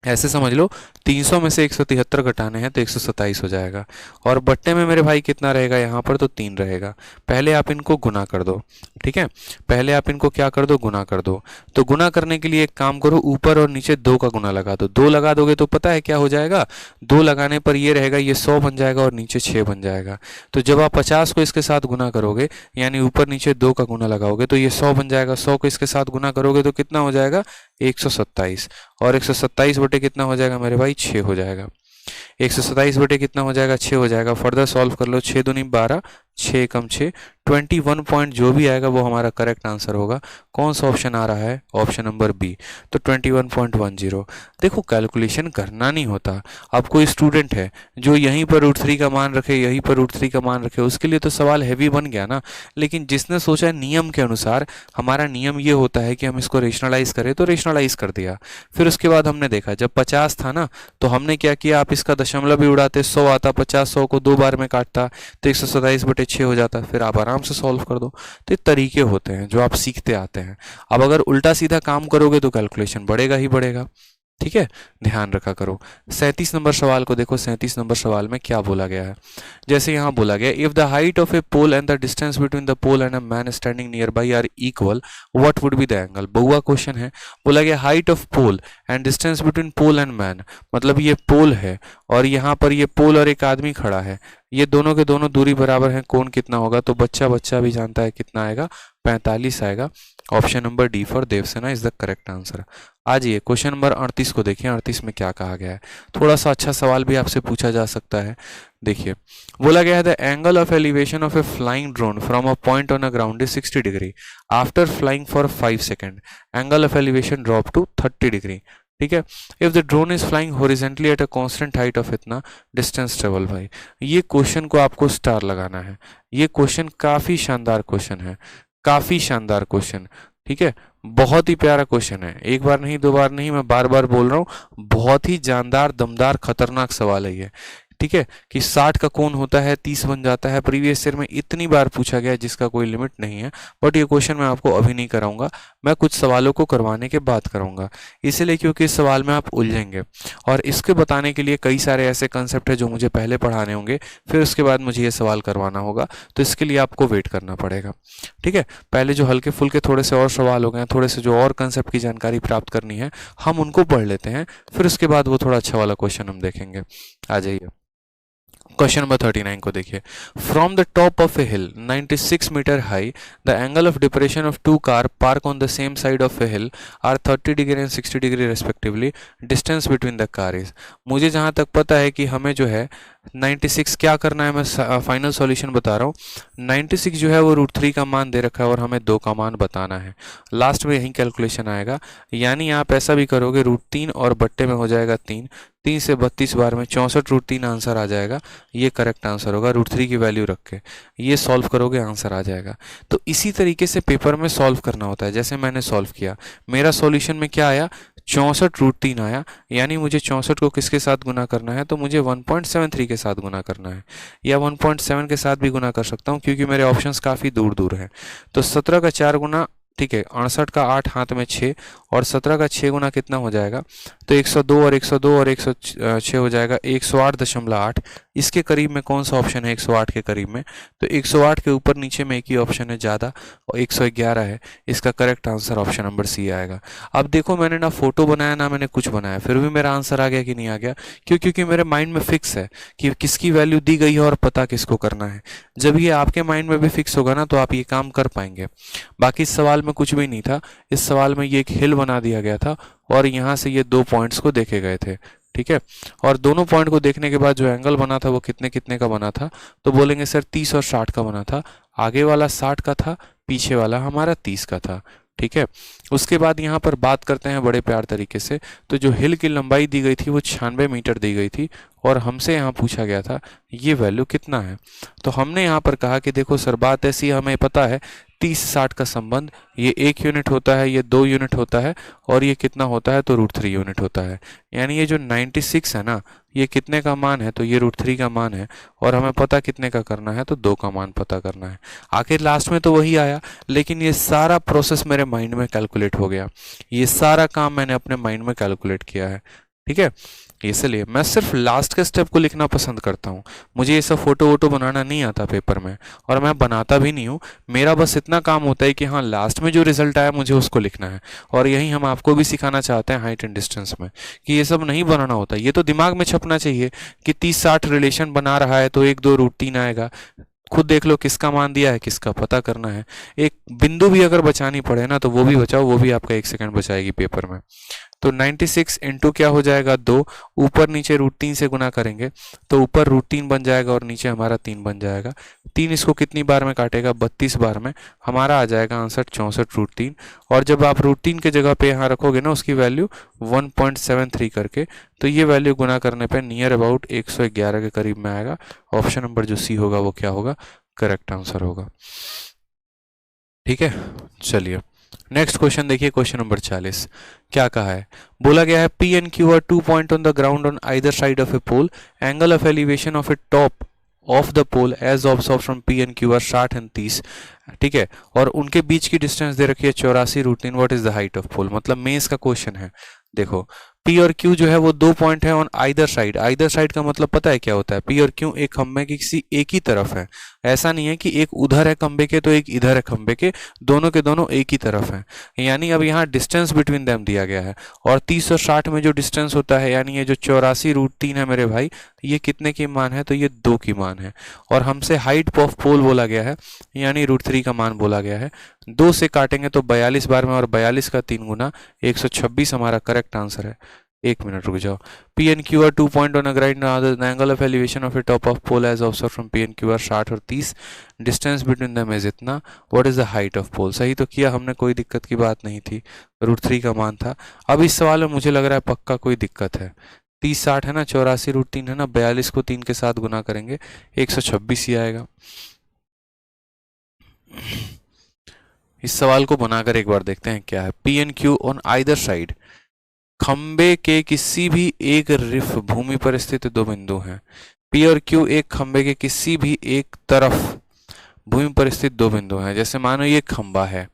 ऐसे समझ लो 300 में से 173 घटाने हैं तो 127 हो जाएगा। और बट्टे में मेरे भाई कितना रहेगा, यहाँ पर तो 3 रहेगा। पहले आप इनको गुना कर दो। ठीक है, पहले आप इनको क्या कर दो, गुना कर दो। तो गुना करने के लिए एक काम करो, ऊपर और नीचे 2 का गुना लगा दो। 2 लगा दोगे तो पता है क्या हो जाएगा, 2 लगाने पर ये रहेगा, ये 100 बन जाएगा और नीचे 6 बन जाएगा। तो जब आप 50 को इसके साथ गुना करोगे यानी ऊपर नीचे 2 का गुना लगाओगे तो ये 100 बन जाएगा। 100 को इसके साथ गुना करोगे तो कितना हो जाएगा, 127। और 127 बटे कितना हो जाएगा मेरे भाई, 6 हो जाएगा। 127 बटे कितना हो जाएगा, 6 हो जाएगा। फर्दर सॉल्व कर लो, 6 दूनी 12, 6 कम 6, 21 पॉइंट जो भी आएगा वो हमारा करेक्ट आंसर होगा। कौन सा ऑप्शन आ रहा है, ऑप्शन नंबर बी। तो 21.10। देखो कैलकुलेशन करना नहीं होता। अब कोई स्टूडेंट है जो यहीं पर √3 का मान रखे, यहीं पर √3 का मान रखे, उसके लिए तो सवाल हैवी बन गया ना। लेकिन जिसने सोचा नियम के अनुसार, हमारा नियम ये होता है कि हम इसको रेशनलाइज करें, तो रेशनलाइज कर दिया। फिर उसके बाद हमने देखा जब 50 था ना तो हमने क्या किया, आप इसका दशमलव भी उड़ाते, 100 आता, 50 100 को 2 बार में काटता तो 127 बटे 6 हो जाता। फिर आप आराम से सॉल्व कर दो। तो ये तरीके होते हैं जो आप सीखते आते हैं। अब अगर उल्टा सीधा काम करोगे तो कैलकुलेशन बढ़ेगा ही बढ़ेगा। ठीक है, ध्यान रखा करो। 37 नंबर सवाल को देखो। 37 नंबर सवाल में क्या बोला गया है, जैसे यहाँ बोला गया, if the height of a pole and the distance between the pole and a man standing nearby are equal, what would be the angle. बहुआ क्वेश्चन है। बोला गया height of pole and distance between pole and man, मतलब ये पोल है और यहाँ पर ये पोल और एक आदमी खड़ा है, ये दोनों के दोनों दूरी बराबर है, कोण कितना होगा, तो बच्चा भी जानता है कितना आएगा, 45 आएगा। Option number D for Devasena is the correct answer. आ जाइए क्वेश्चन नंबर 38 को देखिए। 38 में क्या कहा गया है, थोड़ा सा अच्छा सवाल भी आपसे पूछा जा सकता है। देखिए बोला गया है the angle of elevation of a flying drone from a point on a ground is 60 degree after flying for 5 second, angle of elevation drop to 30 degree. ठीक है, if the drone is flying horizontally at a constant height of इतना distance travel भाई, ये question को आपको star लगाना है। ये क्वेश्चन काफी शानदार क्वेश्चन है, काफी शानदार क्वेश्चन। ठीक है, बहुत ही प्यारा क्वेश्चन है। एक बार नहीं, दो बार नहीं, मैं बार बार बोल रहा हूँ, बहुत ही जानदार, दमदार, खतरनाक सवाल है ये। ठीक है, कि 60 का कोण होता है 30 बन जाता है। प्रीवियस ईयर में इतनी बार पूछा गया जिसका कोई लिमिट नहीं है। बट ये क्वेश्चन मैं आपको अभी नहीं कराऊंगा, मैं कुछ सवालों को करवाने के बाद कराऊंगा, इसलिए क्योंकि इस सवाल में आप उलझेंगे। और इसके बताने के लिए कई सारे ऐसे कंसेप्ट है जो मुझे पहले पढ़ाने होंगे, फिर उसके बाद मुझे ये सवाल करवाना होगा, तो इसके लिए आपको वेट करना पड़ेगा। ठीक है, पहले जो हल्के फुल्के थोड़े से और सवाल हो गए, थोड़े से जो और कंसेप्ट की जानकारी प्राप्त करनी है, हम उनको पढ़ लेते हैं, फिर उसके बाद वो थोड़ा अच्छा वाला क्वेश्चन हम देखेंगे। आ जाइए क्वेश्चन नंबर 39 को देखिए। From the top of a hill 96 metre high, the angle of depression of two car park on the same side of a hill are 30 degree and 60 degree respectively, distance between the car is. मुझे जहां तक पता है कि हमें जो है 96 क्या करना है, मैं फाइनल सॉल्यूशन बता रहा हूँ। 96 जो है वो √3 का मान दे रखा है और हमें 2 का मान बताना है। लास्ट में यही कैलकुलेशन आएगा, यानी आप ऐसा भी करोगे, √3 और बट्टे में हो जाएगा 3, 3 से 32 बार में 64 √3 आंसर आ जाएगा। ये करेक्ट आंसर होगा। √3 की वैल्यू रख के ये सॉल्व करोगे, आंसर आ जाएगा। तो इसी तरीके से पेपर में सॉल्व करना होता है, जैसे मैंने सॉल्व किया। मेरा सॉल्यूशन में क्या आया, 64√3 आया, यानी मुझे 64 को किसके साथ गुना करना है, तो मुझे 1.73 के साथ गुना करना है, या 1.7 के साथ भी गुना कर सकता हूँ क्योंकि मेरे ऑप्शंस काफ़ी दूर दूर हैं। तो 17 का 4 गुना, ठीक है, 68 का 8 हाथ में 6, और 17 का 6 गुना कितना हो जाएगा, तो 102 और 102 और 106 हो जाएगा 108.8। इसके करीब में कौन सा ऑप्शन है 108 के करीब में, तो 108 के ऊपर नीचे में एक ही ऑप्शन है ज़्यादा, और 111 है। इसका correct answer option number C आएगा। अब देखो मैंने ना फोटो बनाया ना मैंने कुछ बनाया, फिर भी मेरा आंसर आ गया कि नहीं आ गया, क्यों? क्योंकि मेरे माइंड में फिक्स है कि किसकी वैल्यू दी गई है और पता किसको करना है। जब ये आपके माइंड में भी फिक्स होगा ना तो आप ये काम कर पाएंगे। बाकी इस सवाल में कुछ भी नहीं था, इस सवाल में ये एक हिल बना दिया गया था और यहाँ से ये 2 पॉइंट्स को देखे गए थे, ठीक है। और दोनों पॉइंट को देखने के बाद जो एंगल बना था वो कितने कितने का बना था, तो बोलेंगे सर 30 और 60 का बना था। आगे वाला 60 का था, पीछे वाला हमारा 30 का था, ठीक है। उसके बाद यहाँ पर बात करते हैं बड़े प्यार तरीके से, तो जो हिल की लंबाई दी गई थी वो 96 मीटर दी गई थी और हमसे यहाँ पूछा गया था ये वैल्यू कितना है। तो हमने यहाँ पर कहा कि देखो सर बात ऐसी, हमें पता है 30-60 का संबंध, ये 1 यूनिट होता है, ये 2 यूनिट होता है, और ये कितना होता है, तो √3 यूनिट होता है। यानी ये जो 96 है ना, ये कितने का मान है, तो ये √3 का मान है, और हमें पता कितने का करना है, तो 2 का मान पता करना है। आखिर लास्ट में तो वही आया, लेकिन ये सारा प्रोसेस मेरे माइंड में कैलकुलेट हो गया, ये सारा काम मैंने अपने माइंड में कैलकुलेट किया है, ठीक है। इसलिए मैं सिर्फ लास्ट के स्टेप को लिखना पसंद करता हूँ, मुझे ये सब फोटो वोटो बनाना नहीं आता पेपर में, और मैं बनाता भी नहीं हूँ। मेरा बस इतना काम होता है कि हाँ लास्ट में जो रिजल्ट आया मुझे उसको लिखना है, और यही हम आपको भी सिखाना चाहते हैं हाइट एंड डिस्टेंस में, कि ये सब नहीं बनाना होता, ये तो दिमाग में छपना चाहिए कि 30-60 रिलेशन बना रहा है तो 1 2 √3 आएगा। खुद देख लो किसका मान दिया है, किसका पता करना है। एक बिंदु भी अगर बचानी पड़े ना तो वो भी बचाओ, वो भी आपका 1 सेकंड बचाएगी पेपर में। तो 96 इंटू क्या हो जाएगा 2, ऊपर नीचे √3 से गुना करेंगे तो ऊपर √3 बन जाएगा और नीचे हमारा 3 बन जाएगा। 3 इसको कितनी बार में काटेगा, 32 बार में, हमारा आ जाएगा आंसर 64√3। और जब आप √3 के जगह पे यहाँ रखोगे ना उसकी वैल्यू 1.73 करके, तो ये वैल्यू गुना करने पे नियर अबाउट 111 के करीब में आएगा। ऑप्शन नंबर जो सी होगा वो क्या होगा, करेक्ट आंसर होगा, ठीक है। चलिए नेक्स्ट क्वेश्चन देखिए, क्वेश्चन नंबर 40 क्या कहा है, बोला गया है P and Q are 2 point on the ground on either side of a pole, angle of elevation of a top of the pole as observed from P and Q are 60 and 30, ठीक है, और उनके बीच की distance दे रखी है 84√3, what is the height of pole, मतलब मेंस का क्वेश्चन है। देखो पी और क्यू जो है वो 2 पॉइंट है on either side, either side का मतलब पता है क्या होता है, पी और क्यू एक खंबे की किसी एक ही तरफ है, ऐसा नहीं है कि एक उधर है खंबे के तो एक इधर है खंबे के, दोनों के दोनों एक ही तरफ है। यानी अब यहाँ डिस्टेंस बिटवीन देम दिया गया है, और 30 और 60 में जो डिस्टेंस होता है, यानी ये जो 84√3 है मेरे भाई, ये कितने की मान है, तो ये 2 की मान है, और हमसे हाइट ऑफ पोल बोला गया है, यानी √3 का मान बोला गया है। 2 से काटेंगे तो 42 बार में, और 42 का 3 गुना 126 हमारा करेक्ट आंसर है। 1 मिनट रुक जाओ। P and Q are 2 point on a ground, angle of elevation of a top of pole as observed from P and Q are 60 और 30, डिस्टेंस बिटवीन देम इज इतना, what is the height of pole. सही तो किया हमने, कोई दिक्कत की बात नहीं थी, √3 का मान था। अब इस सवाल में मुझे लग रहा है पक्का कोई दिक्कत है। 30-60 है ना, 84√3 है ना, 42 को 3 के साथ गुना करेंगे 126 ही आएगा। इस सवाल को बनाकर एक बार देखते हैं क्या है। P and Q on either side, खंबे के किसी भी एक रिफ भूमि पर स्थित 2 बिंदु हैं। पी और क्यू एक खंबे के किसी भी एक तरफ भूमि पर स्थित 2 बिंदु हैं। जैसे मानो ये खंबा है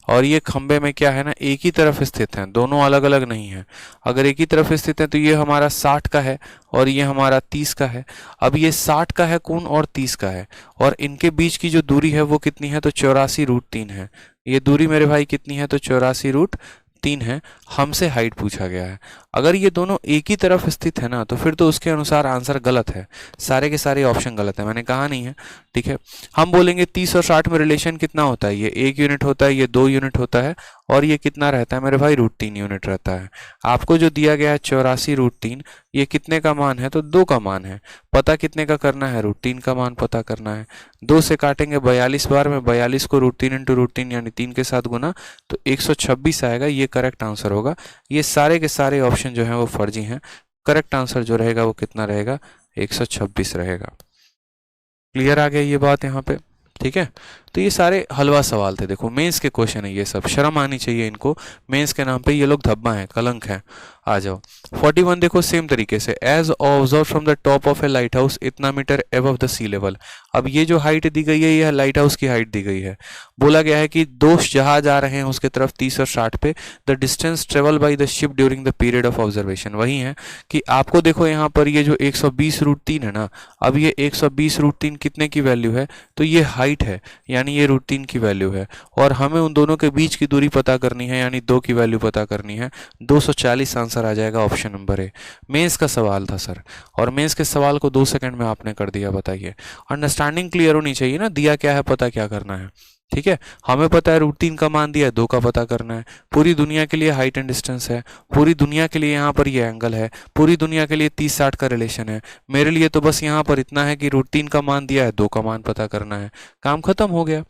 और ये खंबे में क्या है ना, एक ही तरफ स्थित हैं, दोनों अलग अलग नहीं है। अगर एक ही तरफ स्थित है तो ये हमारा 60 का है और ये हमारा 30 का है। अब ये 60 का है कोण और 30 का है, और इनके बीच की जो दूरी है वो कितनी है, तो 84√3 है। ये दूरी मेरे भाई कितनी है, तो 84√3 है। हमसे हाइट पूछा गया है। अगर ये दोनों एक ही तरफ स्थित है ना, तो फिर तो उसके अनुसार आंसर गलत है, सारे के सारे ऑप्शन गलत है, मैंने कहा नहीं है, ठीक है। हम बोलेंगे 30 और 60 में रिलेशन कितना होता है, ये 1 यूनिट होता है, ये 2 यूनिट होता है, और ये कितना रहता है मेरे भाई, √3 यूनिट रहता है। आपको जो दिया गया है 84√3, ये कितने का मान है, तो 2 का मान है। पता कितने का करना है, √3 का मान पता करना है। 2 से काटेंगे 42 बार में, 42 को √3 इंटू √3 यानी 3 के साथ गुना, तो 126 आएगा, ये करेक्ट आंसर होगा। ये सारे के सारे ऑप्शन जो हैं वो फर्जी हैं। करेक्ट आंसर जो रहेगा वो कितना रहेगा, 126 रहेगा। क्लियर आ गया ये बात यहाँ पे, ठीक है, तो ये सारे हलवा सवाल थे। देखो मेंस के क्वेश्चन है ये सब, शर्म आनी चाहिए इनको, मेंस के नाम पे ये लोग धब्बा हैं, कलंक हैं। आ जाओ 41 देखो सेम तरीके से, as observe from the top of a light house इतना meter above the sea level. अब ये जो हाइट दी गई है यह लाइट हाउस की हाइट दी गई है। बोला गया है कि दो जहाज आ रहे हैं उसके तरफ 30 और 60 पे, the distance travel by the ship during the period of observation. वही है कि आपको देखो यहाँ पर ये जो 120√3 है ना, अब ये 120√3 कितने की वैल्यू है, तो ये हाइट है यानी ये √3 की वैल्यू है, और हमें उन दोनों के बीच की दूरी पता करनी है यानी 2 की वैल्यू पता करनी है। 240 आंसर आ जाएगा ऑप्शन नंबर ए। मेंस का सवाल था सर, और मेंस के सवाल को 2 सेकंड में आपने कर दिया। बताइए, अंडरस्टैंडिंग क्लियर होनी चाहिए ना, दिया क्या है पता क्या करना है। ठीक है, हमें पता है √3 का मान दिया है, 2 का पता करना है। पूरी दुनिया के लिए हाइट एंड डिस्टेंस है, पूरी दुनिया के लिए यहाँ पर ये एंगल है, पूरी दुनिया के लिए 30-60 का रिलेशन है। मेरे लिए तो बस यहाँ पर इतना है कि √3 का मान दिया है, 2 का मान पता करना है, काम खत्म हो गया।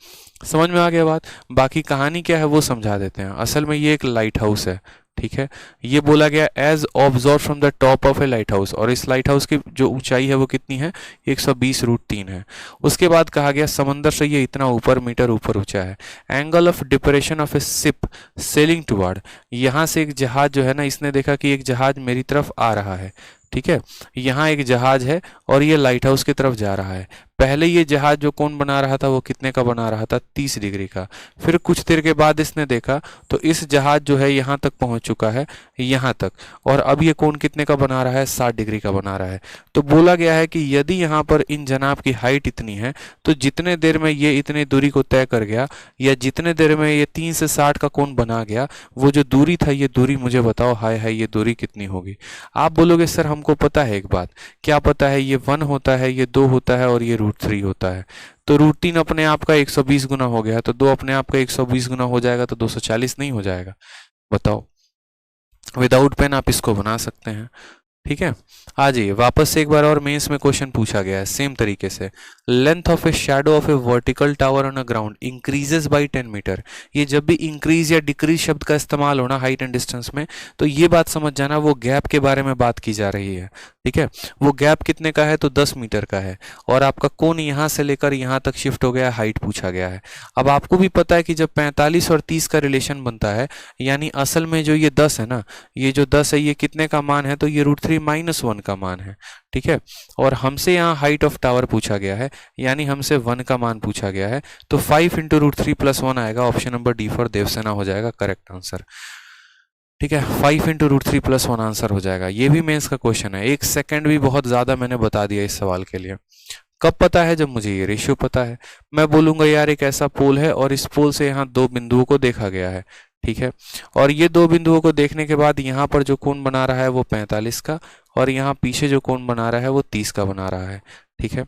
समझ में आ गया बात। बाकी कहानी क्या है वो समझा देते हैं। असल में ये एक लाइट हाउस है, ठीक है। ये बोला गया as observe from the top of a light house, और इस लाइट हाउस की जो ऊंचाई है वो कितनी है, 120√3 है। उसके बाद कहा गया समंदर से ये इतना ऊपर मीटर ऊपर ऊंचा है। Angle of depression of A ship selling toward, यहाँ से एक जहाज जो है ना, इसने देखा कि एक जहाज मेरी तरफ आ रहा है, ठीक है। यहाँ एक जहाज है और ये लाइट हाउस की तरफ जा रहा है। पहले ये जहाज जो कौन बना रहा था वो कितने का बना रहा था, 30 डिग्री का। फिर कुछ देर के बाद इसने देखा तो इस जहाज जो है यहाँ तक पहुंच चुका है, यहाँ तक, और अब ये कौन कितने का बना रहा है, 60 डिग्री का बना रहा है। तो बोला गया है कि यदि यहाँ पर इन जनाब की हाइट इतनी है तो जितने देर में ये इतने दूरी को तय कर गया, या जितने देर में ये 3 से 60 का कोण बना गया, वो जो दूरी था ये दूरी मुझे बताओ, हाय हाय ये दूरी कितनी होगी। आप बोलोगे सर हमको पता है एक बात, क्या पता है, ये 1 होता है, ये 2 होता है और ये √3 होता है। तो √3 अपने आप का 120 गुना हो गया, तो 2 अपने आप का 120 गुना हो जाएगा, तो 240 नहीं हो जाएगा। बताओ, विदाउट पेन आप इसको बना सकते हैं। ठीक है, आ जाइए वापस से एक बार और मेंस में क्वेश्चन पूछा गया है सेम तरीके से। Length of a shadow of a vertical tower on a ground increases by 10 metre. ये जब भी इंक्रीज या डिक्रीज शब्द का इस्तेमाल होना हाइट एंड डिस्टेंस में, तो ये बात समझ जाना वो गैप के बारे में बात की जा रही है। ठीक है, वो गैप कितने का है, तो 10 मीटर का है, और आपका कोण यहाँ से लेकर यहाँ तक शिफ्ट हो गया, हाइट पूछा गया है। अब आपको भी पता है कि जब 45 और 30 का रिलेशन बनता है, यानी असल में जो ये 10 है ना, ये जो 10 है ये कितने का मान है, तो ये √3 - 1 का मान है। ठीक है, और हमसे यहाँ हाइट ऑफ टावर पूछा गया है, यानी हमसे 1 का मान पूछा गया है, तो 5 × √3 + 1 आएगा। Option number D for Devasena हो जाएगा करेक्ट आंसर। ठीक है, 5 × √3 + 1 आंसर हो जाएगा। ये भी मेंस का क्वेश्चन है, 1 सेकंड भी बहुत ज्यादा मैंने बता दिया इस सवाल के लिए। कब पता है, जब मुझे ये रेशियो पता है। मैं बोलूंगा यार एक ऐसा पोल है और इस पोल से यहाँ 2 बिंदुओं को देखा गया है, ठीक है, और ये 2 बिंदुओं को देखने के बाद यहाँ पर जो कोण बना रहा है वो 45 का, और यहाँ पीछे जो कोण बना रहा है वो 30 का बना रहा है। ठीक है,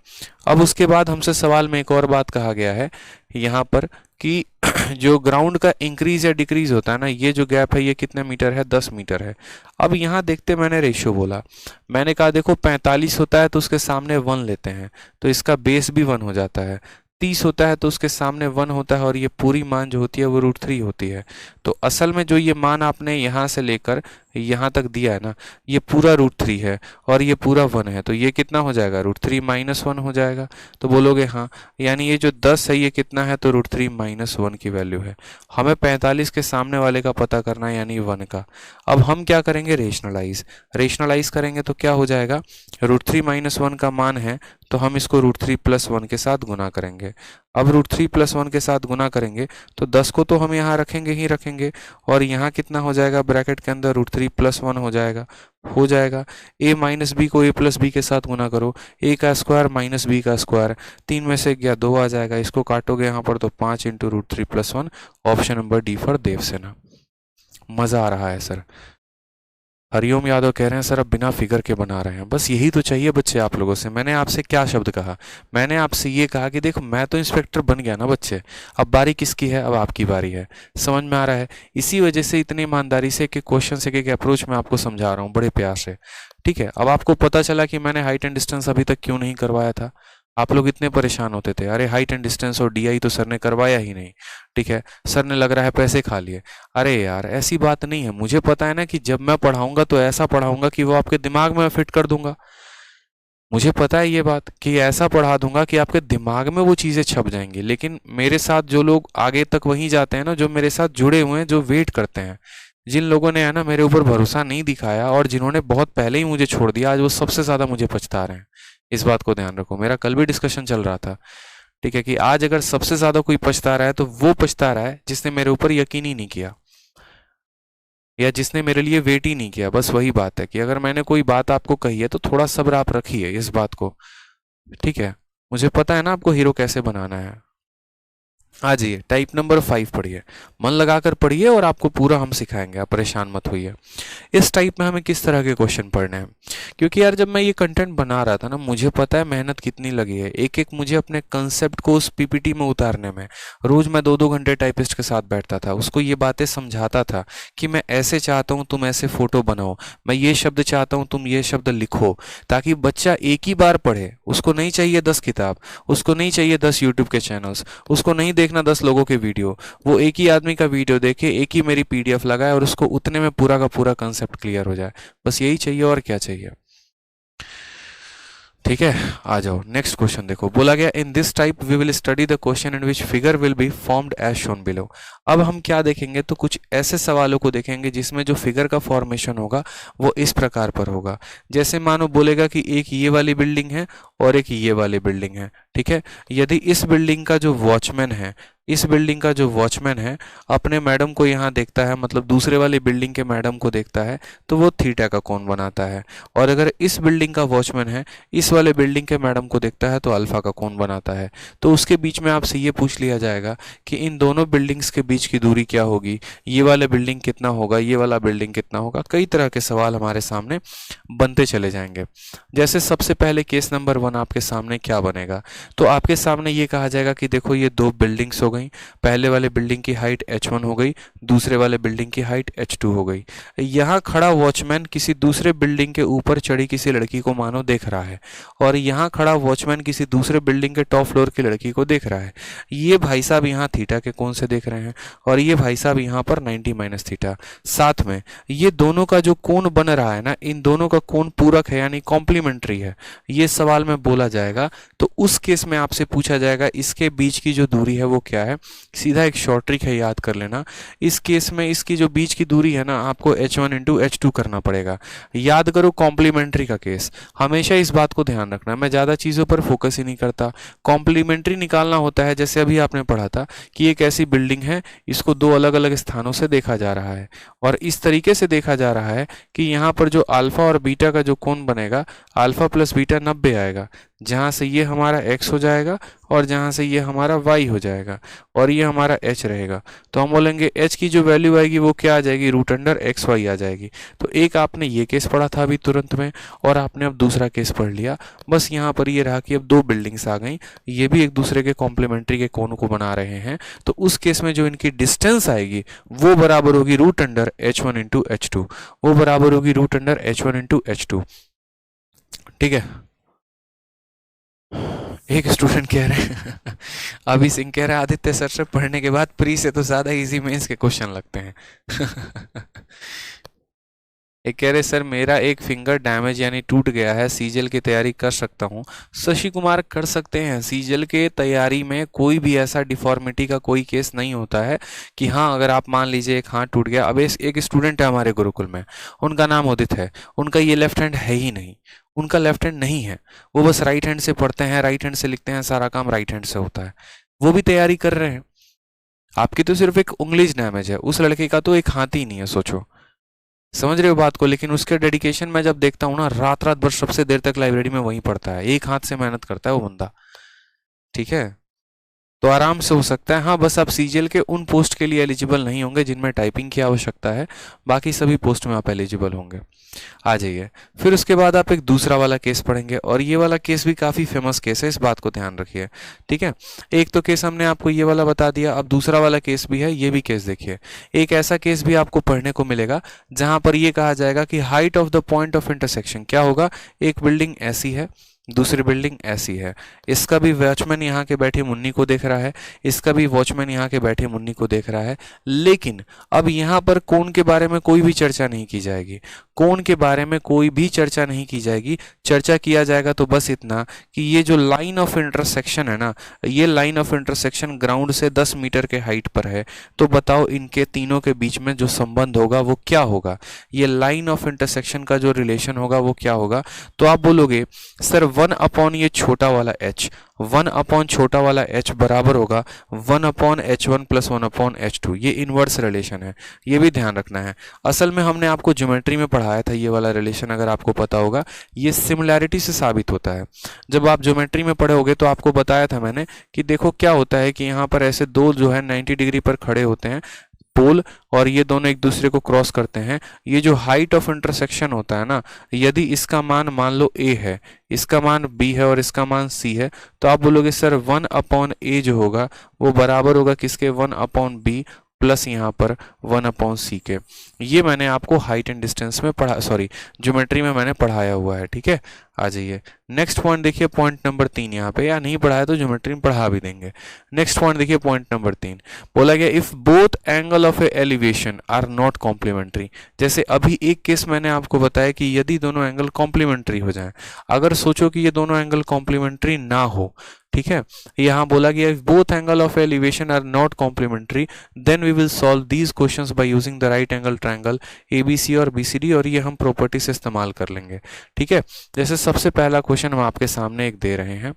अब उसके बाद हमसे सवाल में एक और बात कहा गया है यहाँ पर कि जो ग्राउंड का इंक्रीज या डिक्रीज होता है ना, ये जो गैप है ये कितने मीटर है, 10 मीटर है। अब यहाँ देखते मैंने रेशियो बोला, मैंने कहा देखो 45 होता है तो उसके सामने 1 लेते हैं, तो इसका बेस भी 1 हो जाता है। 30 होता है तो उसके सामने 1 होता है, और ये पूरी मान जो होती है वो √3 होती है। तो असल में जो ये मान आपने यहाँ से लेकर यहाँ तक दिया है ना, ये पूरा √3 है और ये पूरा 1 है, तो ये कितना हो जाएगा, √3 - 1 हो जाएगा। तो बोलोगे हाँ, यानी ये जो 10 है ये कितना है, तो √3 - 1 की वैल्यू है। हमें 45 के सामने वाले का पता करना है, यानी 1 का। अब हम क्या करेंगे, रेशनलाइज करेंगे, तो क्या हो जाएगा, √3 - 1 का मान है तो हम इसको √3 + 1 के साथ गुना करेंगे। अब √3 + 1 के साथ गुना करेंगे तो 10 को तो हम यहाँ रखेंगे ही रखेंगे, और यहाँ कितना हो जाएगा, ब्रैकेट के अंदर √3 + 1 हो जाएगा। a - b को a + b के साथ गुना करो, a का स्क्वायर - b का स्क्वायर, 3 में से गया 2 आ जाएगा, इसको काटोगे यहाँ पर तो 5 × √3 + 1। Option number D for Devasena. मजा आ रहा है सर। हरिओम यादव कह रहे हैं सर अब बिना फिगर के बना रहे हैं, बस यही तो चाहिए बच्चे आप लोगों से। मैंने आपसे क्या शब्द कहा, मैंने आपसे ये कहा कि देखो मैं तो इंस्पेक्टर बन गया ना बच्चे, अब बारी किसकी है, अब आपकी बारी है। समझ में आ रहा है, इसी वजह से इतनी ईमानदारी से कि क्वेश्चन से एक अप्रोच में आपको समझा रहा हूँ बड़े प्यार से। ठीक है, अब आपको पता चला कि मैंने हाइट एंड डिस्टेंस अभी तक क्यों नहीं करवाया था। आप लोग इतने परेशान होते थे, अरे हाइट एंड डिस्टेंस और डीआई तो सर ने करवाया ही नहीं, ठीक है, सर ने लग रहा है पैसे खा लिए। अरे यार ऐसी बात नहीं है, मुझे पता है ना कि जब मैं पढ़ाऊंगा तो ऐसा पढ़ाऊंगा कि वो आपके दिमाग में फिट कर दूंगा। मुझे पता है ये बात कि ऐसा पढ़ा दूंगा कि आपके दिमाग में वो चीज़ें छप जाएंगी, लेकिन मेरे साथ जो लोग आगे तक वहीं जाते हैं ना, जो मेरे साथ जुड़े हुए हैं, जो वेट करते हैं, जिन लोगों ने है ना मेरे ऊपर भरोसा नहीं दिखाया और जिन्होंने बहुत पहले ही मुझे छोड़ दिया, आज वो सबसे ज़्यादा मुझे पछता रहे हैं। इस बात को ध्यान रखो। मेरा कल भी डिस्कशन चल रहा था, ठीक है, कि आज अगर सबसे ज़्यादा कोई पछता रहा है तो वो पछता रहा है जिसने मेरे ऊपर यकीन ही नहीं किया या जिसने मेरे लिए वेट ही नहीं किया। बस वही बात है कि अगर मैंने कोई बात आपको कही है तो थोड़ा सब्र आप रखिए इस बात को, ठीक है। मुझे पता है ना आपको हीरो कैसे बनाना है। आ जाइए, टाइप नंबर 5 पढ़िए, मन लगाकर पढ़िए और आपको पूरा हम सिखाएंगे, आप परेशान मत होइए। इस टाइप में हमें किस तरह के क्वेश्चन पढ़ने हैं, क्योंकि यार जब मैं ये कंटेंट बना रहा था ना, मुझे पता है मेहनत कितनी लगी है एक एक मुझे अपने कंसेप्ट को उस पीपीटी में उतारने में। रोज मैं 2-2 घंटे टाइपिस्ट के साथ बैठता था, उसको ये बातें समझाता था कि मैं ऐसे चाहता हूँ तुम ऐसे फोटो बनाओ, मैं ये शब्द चाहता हूँ तुम ये शब्द लिखो, ताकि बच्चा एक ही बार पढ़े। उसको नहीं चाहिए 10 किताब, उसको नहीं चाहिए 10 यूट्यूब के चैनल्स, उसको नहीं देखना 10 लोगों के वीडियो। वो एक ही आदमी का वीडियो देखे, एक ही मेरी पीडीएफ लगाए और उसको उतने में पूरा का पूरा कंसेप्ट क्लियर हो जाए। बस यही चाहिए, और क्या चाहिए, ठीक है। आ जाओ, नेक्स्ट क्वेश्चन देखो। बोला गया in this type we will study the question in which figure will be formed as shown below. अब हम क्या देखेंगे, तो कुछ ऐसे सवालों को देखेंगे जिसमें जो फिगर का फॉर्मेशन होगा वो इस प्रकार पर होगा। जैसे मानो बोलेगा कि एक ये वाली बिल्डिंग है और एक ये वाली बिल्डिंग है, ठीक है। यदि इस बिल्डिंग का जो वॉचमैन है, इस बिल्डिंग का जो वॉचमैन है अपने मैडम को यहाँ देखता है, मतलब दूसरे वाली बिल्डिंग के मैडम को देखता है, तो वो थीटा का कोण बनाता है। और अगर इस बिल्डिंग का वॉचमैन है इस वाले बिल्डिंग के मैडम को देखता है तो अल्फा का कोण बनाता है। तो उसके बीच में आपसे ये पूछ लिया जाएगा कि इन दोनों बिल्डिंग्स के बीच की दूरी क्या होगी, ये वाला बिल्डिंग कितना होगा, ये वाला बिल्डिंग कितना होगा। कई तरह के सवाल हमारे सामने बनते चले जाएंगे। जैसे सबसे पहले केस नंबर 1 आपके सामने क्या बनेगा, तो आपके सामने ये कहा जाएगा कि देखो ये दो बिल्डिंग्स हो गई, पहले वाले बिल्डिंग की हाइट h1 हो गई, दूसरे वाले बिल्डिंग की हाइट h2 हो गई। यहाँ खड़ा वॉचमैन किसी दूसरे बिल्डिंग के ऊपर चढ़ी किसी लड़की को मानो देख रहा है, और यहाँ खड़ा वॉचमैन किसी दूसरे बिल्डिंग के टॉप फ्लोर की लड़की को देख रहा है। ये भाई साहब यहाँ थीटा के कोण से देख रहे हैं और ये भाई साहब यहाँ पर 90 माइनस थीटा। साथ में ये दोनों का जो कोण बन रहा है ना, इन दोनों का कोण पूरक है यानी कॉम्प्लीमेंट्री है। ये सवाल में बोला जाएगा तो उस केस में आपसे पूछा जाएगा इसके बीच की जो दूरी है वो क्या है। सीधा एक शॉर्ट ट्रिक है, याद कर लेना। इस केस में इसकी जो बीच की दूरी है ना, आपको h1 इंटू h2 करना पड़ेगा। याद करो कॉम्प्लीमेंट्री का केस, हमेशा इस बात को ध्यान रखना। मैं ज़्यादा चीज़ों पर फोकस ही नहीं करता। कॉम्प्लीमेंट्री निकालना होता है, जैसे अभी आपने पढ़ा था कि एक ऐसी बिल्डिंग है, इसको दो अलग अलग स्थानों से देखा जा रहा है और इस तरीके से देखा जा रहा है कि यहाँ पर जो अल्फा और बीटा का जो कोण बनेगा, अल्फा प्लस बीटा 90 आएगा, जहाँ से ये हमारा x हो जाएगा और जहाँ से ये हमारा y हो जाएगा और ये हमारा h रहेगा। तो हम बोलेंगे h की जो वैल्यू आएगी वो क्या आ जाएगी, रूट अंडर एक्स वाई आ जाएगी। तो एक आपने ये केस पढ़ा था अभी तुरंत में, और आपने अब दूसरा केस पढ़ लिया। बस यहाँ पर ये रहा कि अब दो बिल्डिंग्स आ गई, ये भी एक दूसरे के कॉम्प्लीमेंट्री के कोण को बना रहे हैं। तो उस केस में जो इनकी डिस्टेंस आएगी वो बराबर होगी root under h1 into h2, वो बराबर होगी root under h1 into h2, ठीक है। एक स्टूडेंट कह रहे हैं अभी सिंह कह रहे हैं आदित्य सर से पढ़ने के बाद प्री से तो ज्यादा इजी मेंस के क्वेश्चन लगते हैं एक कह रहे सर मेरा एक फिंगर डैमेज यानी टूट गया है, सीजल की तैयारी कर सकता हूँ। शशि कुमार कर सकते हैं। सीजल के तैयारी में कोई भी ऐसा डिफॉर्मिटी का कोई केस नहीं होता है कि हाँ अगर आप मान लीजिए एक हाथ टूट गया। अब एक स्टूडेंट है हमारे गुरुकुल में, उनका नाम उदित है, उनका ये लेफ्ट हैंड है ही नहीं, उनका लेफ्ट हैंड नहीं है, वो बस राइट हैंड से पढ़ते हैं, राइट हैंड से लिखते हैं, सारा काम राइट हैंड से होता है। वो भी तैयारी कर रहे हैं। आपकी तो सिर्फ एक उंगलीज डैमेज है, उस लड़के का तो एक हाथ ही नहीं है, सोचो, समझ रहे हो बात को। लेकिन उसके डेडिकेशन मैं जब देखता हूँ ना, रात रात भर सबसे देर तक लाइब्रेरी में वहीं पढ़ता है, एक हाथ से मेहनत करता है वो बंदा, ठीक है। तो आराम से हो सकता है। हाँ बस आप सीजीएल के उन पोस्ट के लिए एलिजिबल नहीं होंगे जिनमें टाइपिंग की आवश्यकता है, बाकी सभी पोस्ट में आप एलिजिबल होंगे। आ जाइए, फिर उसके बाद आप एक दूसरा वाला केस पढ़ेंगे और ये वाला केस भी काफ़ी फेमस केस है, इस बात को ध्यान रखिए, ठीक है। एक तो केस हमने आपको ये वाला बता दिया, अब दूसरा वाला केस भी है, ये भी केस देखिए। एक ऐसा केस भी आपको पढ़ने को मिलेगा जहां पर ये कहा जाएगा कि height of the point of intersection क्या होगा। एक बिल्डिंग ऐसी है, दूसरी बिल्डिंग ऐसी है, इसका भी वॉचमैन यहाँ के बैठे मुन्नी को देख रहा है, इसका भी वॉचमैन यहाँ के बैठे मुन्नी को देख रहा है। लेकिन अब यहाँ पर कोण के बारे में कोई भी चर्चा नहीं की जाएगी, कोण के बारे में कोई भी चर्चा नहीं की जाएगी। चर्चा किया जाएगा तो बस इतना कि ये जो लाइन ऑफ इंटरसेक्शन है ना, ये लाइन ऑफ इंटरसेक्शन ग्राउंड से 10 मीटर के हाइट पर है, तो बताओ इनके तीनों के बीच में जो संबंध होगा वो क्या होगा, ये लाइन ऑफ इंटरसेक्शन का जो रिलेशन होगा वो क्या होगा। तो आप बोलोगे सर 1 अपॉन ये छोटा वाला h, 1 अपॉन छोटा वाला h बराबर होगा 1 upon h1 plus 1 upon h2। ये इनवर्स रिलेशन है, ये भी ध्यान रखना है। असल में हमने आपको ज्योमेट्री में पढ़ाया था ये वाला रिलेशन, अगर आपको पता होगा, ये सिमिलैरिटी से साबित होता है। जब आप ज्योमेट्री में पढ़े होगे तो आपको बताया था मैंने कि देखो क्या होता है कि यहाँ पर ऐसे दो जो है 90 डिग्री पर खड़े होते हैं पोल, और ये दोनों एक दूसरे को क्रॉस करते हैं। ये जो हाइट ऑफ इंटरसेक्शन होता है ना, यदि इसका मान लो a है, इसका मान b है और इसका मान c है, तो आप बोलोगे सर 1 अपॉन a जो होगा वो बराबर होगा किसके, 1 अपॉन b प्लस यहाँ पर 1 अपॉन c के। ये मैंने आपको हाइट एंड डिस्टेंस में पढ़ा, सॉरी ज्योमेट्री में मैंने पढ़ाया हुआ है। ठीक है, आ जाइए नेक्स्ट पॉइंट देखिए, पॉइंट नंबर 3 यहाँ पे, या नहीं पढ़ाया तो ज्योमेट्री में पढ़ा भी देंगे। नेक्स्ट पॉइंट देखिए, पॉइंट नंबर 3 बोला गया if both angle of a elevation are not complementary. जैसे अभी एक केस मैंने आपको बताया कि यदि दोनों एंगल कॉम्प्लीमेंट्री हो जाएं, अगर सोचो कि ये दोनों एंगल कॉम्प्लीमेंट्री ना हो, ठीक है, यहाँ बोला गया if both angle of elevation are not complementary then we will solve these questions by using the right angle triangle ABC और बीसीडी, और ये हम प्रॉपर्टी से इस्तेमाल कर लेंगे। ठीक है, जैसे सबसे पहला क्वेश्चन हम आपके सामने एक दे रहे हैं।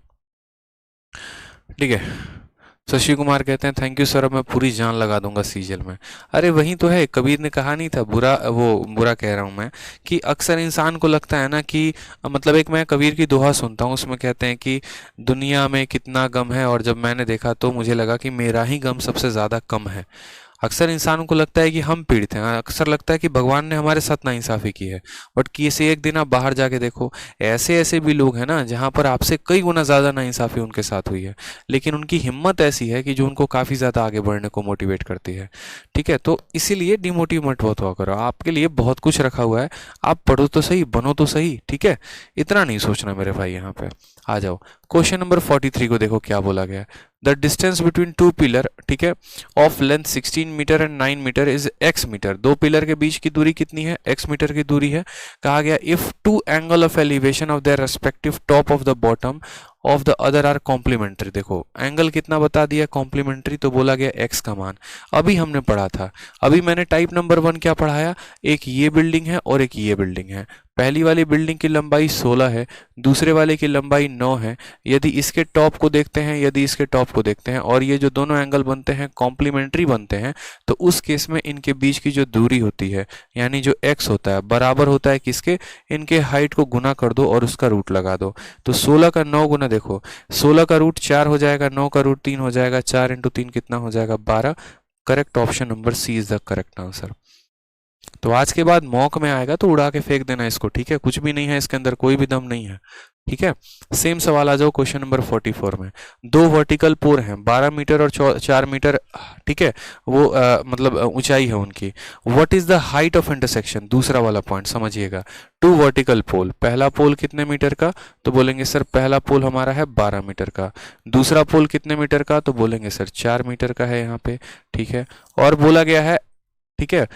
ठीक है, शशि कुमार कहते हैं थैंक यू सर, अब मैं पूरी जान लगा दूंगा सीजल में। अरे वही तो है, कबीर ने कहा नहीं था, बुरा कह रहा हूं मैं, कि अक्सर इंसान को लगता है ना कि मतलब एक मैं कबीर की दोहा सुनता हूं, उसमें कहते हैं कि दुनिया में कितना गम है, और जब मैंने देखा तो मुझे लगा कि मेरा ही गम सबसे ज़्यादा कम है। अक्सर इंसान को लगता है कि हम पीड़ित हैं, अक्सर लगता है कि भगवान ने हमारे साथ नाइंसाफ़ी की है, बट किसी एक दिन आप बाहर जाके देखो, ऐसे ऐसे भी लोग हैं ना जहाँ पर आपसे कई गुना ज़्यादा नाइंसाफ़ी उनके साथ हुई है, लेकिन उनकी हिम्मत ऐसी है कि जो उनको काफ़ी ज़्यादा आगे बढ़ने को मोटिवेट करती है। ठीक है, तो इसीलिए डिमोटिव मत हुआ करो, आपके लिए बहुत कुछ रखा हुआ है, आप पढ़ो तो सही, बनो तो सही। ठीक है, इतना नहीं सोचना मेरे भाई। यहाँ पे आ जाओ, क्वेश्चन नंबर 43 को देखो क्या बोला गया है। The distance between two pillar, ठीक है, of length 16 metre and 9 metre is x metre. दो पिलर के बीच की दूरी कितनी है, x मीटर की दूरी है। कहा गया if two angle of elevation of their respective top of the bottom of the other are complementary. देखो एंगल कितना बता दिया, कॉम्प्लीमेंट्री, तो बोला गया x का मान। अभी हमने पढ़ा था, अभी मैंने टाइप नंबर 1 क्या पढ़ाया, एक ये बिल्डिंग है और एक ये बिल्डिंग है। पहली वाली बिल्डिंग की लंबाई 16 है, दूसरे वाले की लंबाई 9 है। यदि इसके टॉप को देखते हैं, यदि इसके टॉप को देखते हैं और ये जो दोनों एंगल बनते हैं कॉम्प्लीमेंट्री बनते हैं, तो उस केस में इनके बीच की जो दूरी होती है, यानी जो x होता है, बराबर होता है किसके, इनके हाइट को गुना कर दो और उसका रूट लगा दो। तो 16 का 9 गुना, देखो 16 का रूट 4 हो जाएगा, 9 का रूट 3 हो जाएगा, 4 इंटू 3 कितना हो जाएगा, 12। Correct option number C is the correct answer. तो आज के बाद मॉक में आएगा तो उड़ा के फेंक देना इसको। ठीक है, कुछ भी नहीं है इसके अंदर, कोई भी दम नहीं है। ठीक है, सेम सवाल आ जाओ क्वेश्चन नंबर 44 में। दो वर्टिकल पोर हैं, 12 मीटर और 4 मीटर, ठीक है, वो मतलब ऊंचाई है उनकी। What is the height of intersection, दूसरा वाला पॉइंट समझिएगा। टू वर्टिकल पोल, पहला पोल कितने मीटर का, तो बोलेंगे सर पहला पोल हमारा है 12 मीटर का। दूसरा पोल कितने मीटर का, तो बोलेंगे सर 4 मीटर का है यहाँ पे। ठीक है, और बोला गया है, ठीक है,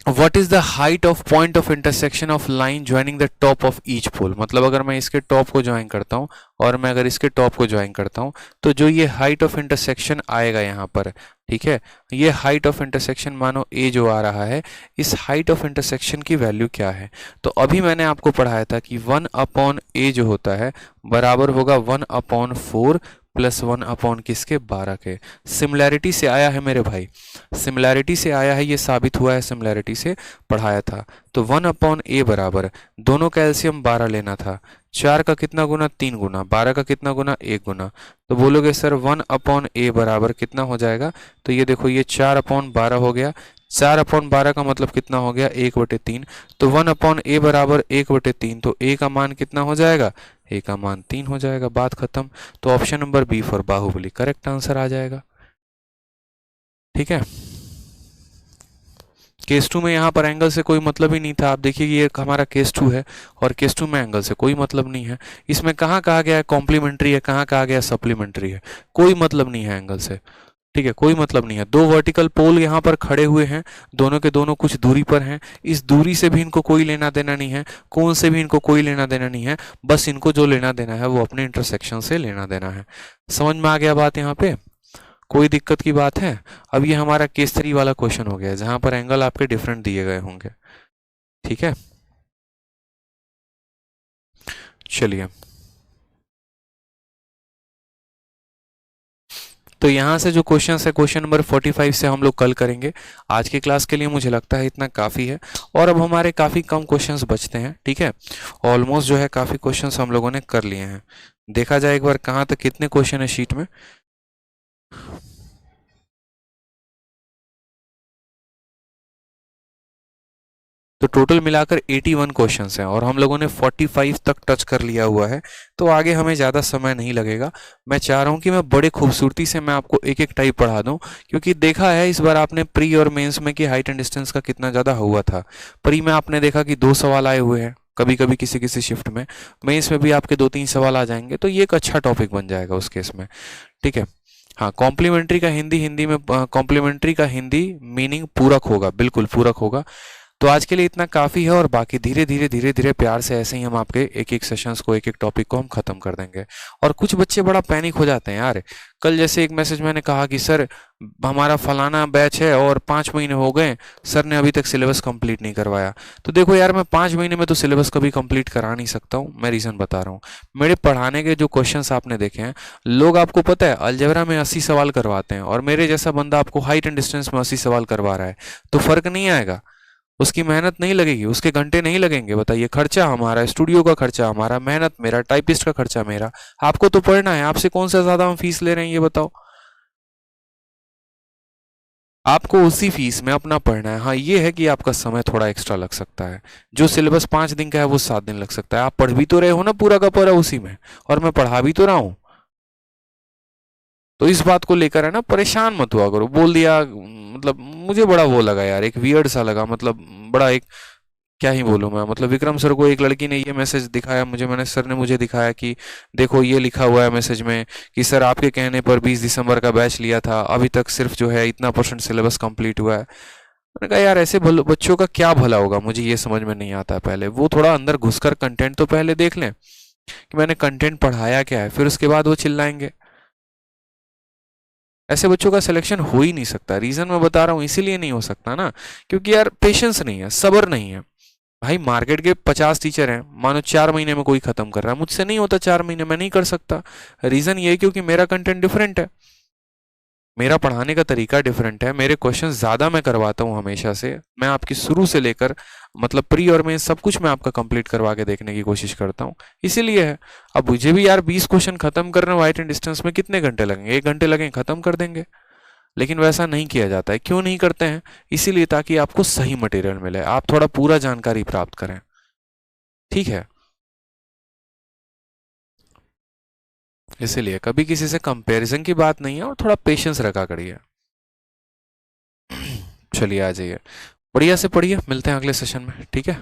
What is the height of point of intersection of line joining the top of each pole। मतलब अगर मैं इसके टॉप को ज्वाइन करता हूँ और मैं अगर इसके टॉप को ज्वाइन करता हूँ, तो जो ये हाइट ऑफ इंटरसेक्शन आएगा यहाँ पर, ठीक है, ये हाइट ऑफ इंटरसेक्शन मानो a जो आ रहा है, इस हाइट ऑफ इंटरसेक्शन की वैल्यू क्या है। तो अभी मैंने आपको पढ़ाया था कि 1 अपॉन a जो होता है बराबर होगा 1 अपॉन 4 प्लस 1 अपॉन किसके, 12 के। सिमिलैरिटी से आया है मेरे भाई, सिमिलैरिटी से आया है, ये साबित हुआ है, सिमिलैरिटी से पढ़ाया था। तो 1 अपॉन a बराबर, दोनों का एलसीएम 12 लेना था, 4 का कितना गुना, 3 गुना, 12 का कितना गुना, 1 गुना। तो बोलोगे सर 1 अपॉन a बराबर कितना हो जाएगा, तो ये देखो ये 4 अपॉन 12 हो गया, 4 अपॉन 12 का मतलब कितना हो गया, 1/3। तो 1 अपॉन a बराबर 1/3, तो a का मान कितना हो जाएगा, a का मान 3 हो जाएगा, बात खत्म। तो option number B for Baahubali correct answer आ जाएगा। ठीक है, केस टू में यहाँ पर एंगल से कोई मतलब ही नहीं था। आप देखिए ये हमारा केस टू है और केस टू में एंगल से कोई मतलब नहीं है। इसमें कहाँ कहा गया है कॉम्प्लीमेंट्री है, कहाँ कहा गया सप्लीमेंट्री है, कोई मतलब नहीं है एंगल से। ठीक है, कोई मतलब नहीं है। दो वर्टिकल पोल यहाँ पर खड़े हुए हैं, दोनों के दोनों कुछ दूरी पर हैं, इस दूरी से भी इनको कोई लेना देना नहीं है, कोण से भी इनको कोई लेना देना नहीं है, बस इनको जो लेना देना है वो अपने इंटरसेक्शन से लेना देना है। समझ में आ गया बात यहाँ पे? कोई दिक्कत की बात है? अब ये हमारा केस 3 वाला क्वेश्चन हो गया है जहां पर एंगल आपके डिफरेंट दिए गए होंगे। ठीक है, चलिए। तो यहाँ से जो क्वेश्चन है क्वेश्चन नंबर 45 से हम लोग कल करेंगे। आज की क्लास के लिए मुझे लगता है इतना काफ़ी है। और अब हमारे काफ़ी कम क्वेश्चंस बचते हैं। ठीक है, ऑलमोस्ट जो है काफ़ी क्वेश्चंस हम लोगों ने कर लिए हैं। देखा जाए एक बार कहाँ तक कितने क्वेश्चन है शीट में। तो टोटल मिलाकर 81 क्वेश्चंस हैं और हम लोगों ने 45 तक टच कर लिया हुआ है। तो आगे हमें ज़्यादा समय नहीं लगेगा। मैं चाह रहा हूँ कि मैं बड़े खूबसूरती से मैं आपको एक एक टाइप पढ़ा दूँ, क्योंकि देखा है इस बार आपने प्री और मेंस में कि हाइट एंड डिस्टेंस का कितना ज़्यादा हुआ था। प्री में आपने देखा कि 2 सवाल आए हुए हैं, कभी कभी किसी किसी शिफ्ट में। मेंस में भी आपके 2-3 सवाल आ जाएंगे, तो ये एक अच्छा टॉपिक बन जाएगा उस केस में। ठीक है। हाँ, कॉम्प्लीमेंट्री का हिंदी, हिंदी में कॉम्प्लीमेंट्री का हिंदी मीनिंग पूरक होगा, बिल्कुल पूरक होगा। तो आज के लिए इतना काफ़ी है और बाकी धीरे धीरे प्यार से ऐसे ही हम आपके एक एक सेशंस को एक एक टॉपिक को हम ख़त्म कर देंगे। और कुछ बच्चे बड़ा पैनिक हो जाते हैं यार। कल जैसे एक मैसेज मैंने कहा कि सर हमारा फलाना बैच है और 5 महीने हो गए, सर ने अभी तक सिलेबस कंप्लीट नहीं करवाया। तो देखो यार, मैं 5 महीने में तो सिलेबस कभी कंप्लीट करा नहीं सकता हूँ। मैं रीज़न बता रहा हूँ। मेरे पढ़ाने के जो क्वेश्चंस आपने देखे हैं, लोग आपको पता है अलजेब्रा में 80 सवाल करवाते हैं और मेरे जैसा बंदा आपको हाइट एंड डिस्टेंस में 80 सवाल करवा रहा है, तो फ़र्क नहीं आएगा। उसकी मेहनत नहीं लगेगी, उसके घंटे नहीं लगेंगे। बताइए, खर्चा हमारा, स्टूडियो का खर्चा हमारा, मेहनत मेरा, टाइपिस्ट का खर्चा मेरा। आपको तो पढ़ना है, आपसे कौन सा ज्यादा हम फीस ले रहे हैं ये बताओ। आपको उसी फीस में अपना पढ़ना है। हाँ, ये है कि आपका समय थोड़ा एक्स्ट्रा लग सकता है। जो सिलेबस 5 दिन का है वो 7 दिन लग सकता है। आप पढ़ भी तो रहे हो ना पूरा का पूरा उसी में, और मैं पढ़ा भी तो रहा हूँ। तो इस बात को लेकर है ना, परेशान मत हुआ करो। बोल दिया मतलब मुझे बड़ा वो लगा यार, एक वियर्ड सा लगा। मतलब बड़ा एक, क्या ही बोलूँ मैं। मतलब विक्रम सर को एक लड़की ने ये मैसेज दिखाया मुझे, मैंने सर ने मुझे दिखाया कि देखो ये लिखा हुआ है मैसेज में कि सर आपके कहने पर 20 दिसंबर का बैच लिया था, अभी तक सिर्फ जो है इतना % सिलेबस कंप्लीट हुआ है। मैंने कहा यार ऐसे बच्चों का क्या भला होगा, मुझे ये समझ में नहीं आता है। पहले वो थोड़ा अंदर घुसकर कंटेंट तो पहले देख लें कि मैंने कंटेंट पढ़ाया क्या है, फिर उसके बाद वो चिल्लाएंगे। ऐसे बच्चों का सिलेक्शन हो ही नहीं सकता। रीजन मैं बता रहा हूँ, इसीलिए नहीं हो सकता ना, क्योंकि यार पेशेंस नहीं है, सब्र नहीं है। भाई मार्केट के 50 टीचर हैं, मानो 4 महीने में कोई खत्म कर रहा है, मुझसे नहीं होता 4 महीने में, नहीं कर सकता। रीजन ये है क्योंकि मेरा कंटेंट डिफरेंट है, मेरा पढ़ाने का तरीका डिफरेंट है, मेरे क्वेश्चन ज्यादा मैं करवाता हूँ हमेशा से। मैं आपकी शुरू से लेकर मतलब प्री और मेन सब कुछ मैं आपका कंप्लीट करवा के देखने की कोशिश करता हूँ, इसीलिए है। अब मुझे भी यार 20 क्वेश्चन खत्म करने वाइट एंड डिस्टेंस में कितने घंटे लगेंगे? 1 घंटे लगेंगे, खत्म कर देंगे। लेकिन वैसा नहीं किया जाता है। क्यों नहीं करते हैं? इसीलिए ताकि आपको सही मटेरियल मिले, आप थोड़ा पूरा जानकारी प्राप्त करें। ठीक है, इसीलिए कभी किसी से कंपैरिजन की बात नहीं है और थोड़ा पेशेंस रखा करिए। चलिए आ जाइए, बढ़िया से पढ़िए, मिलते हैं अगले सेशन में। ठीक है।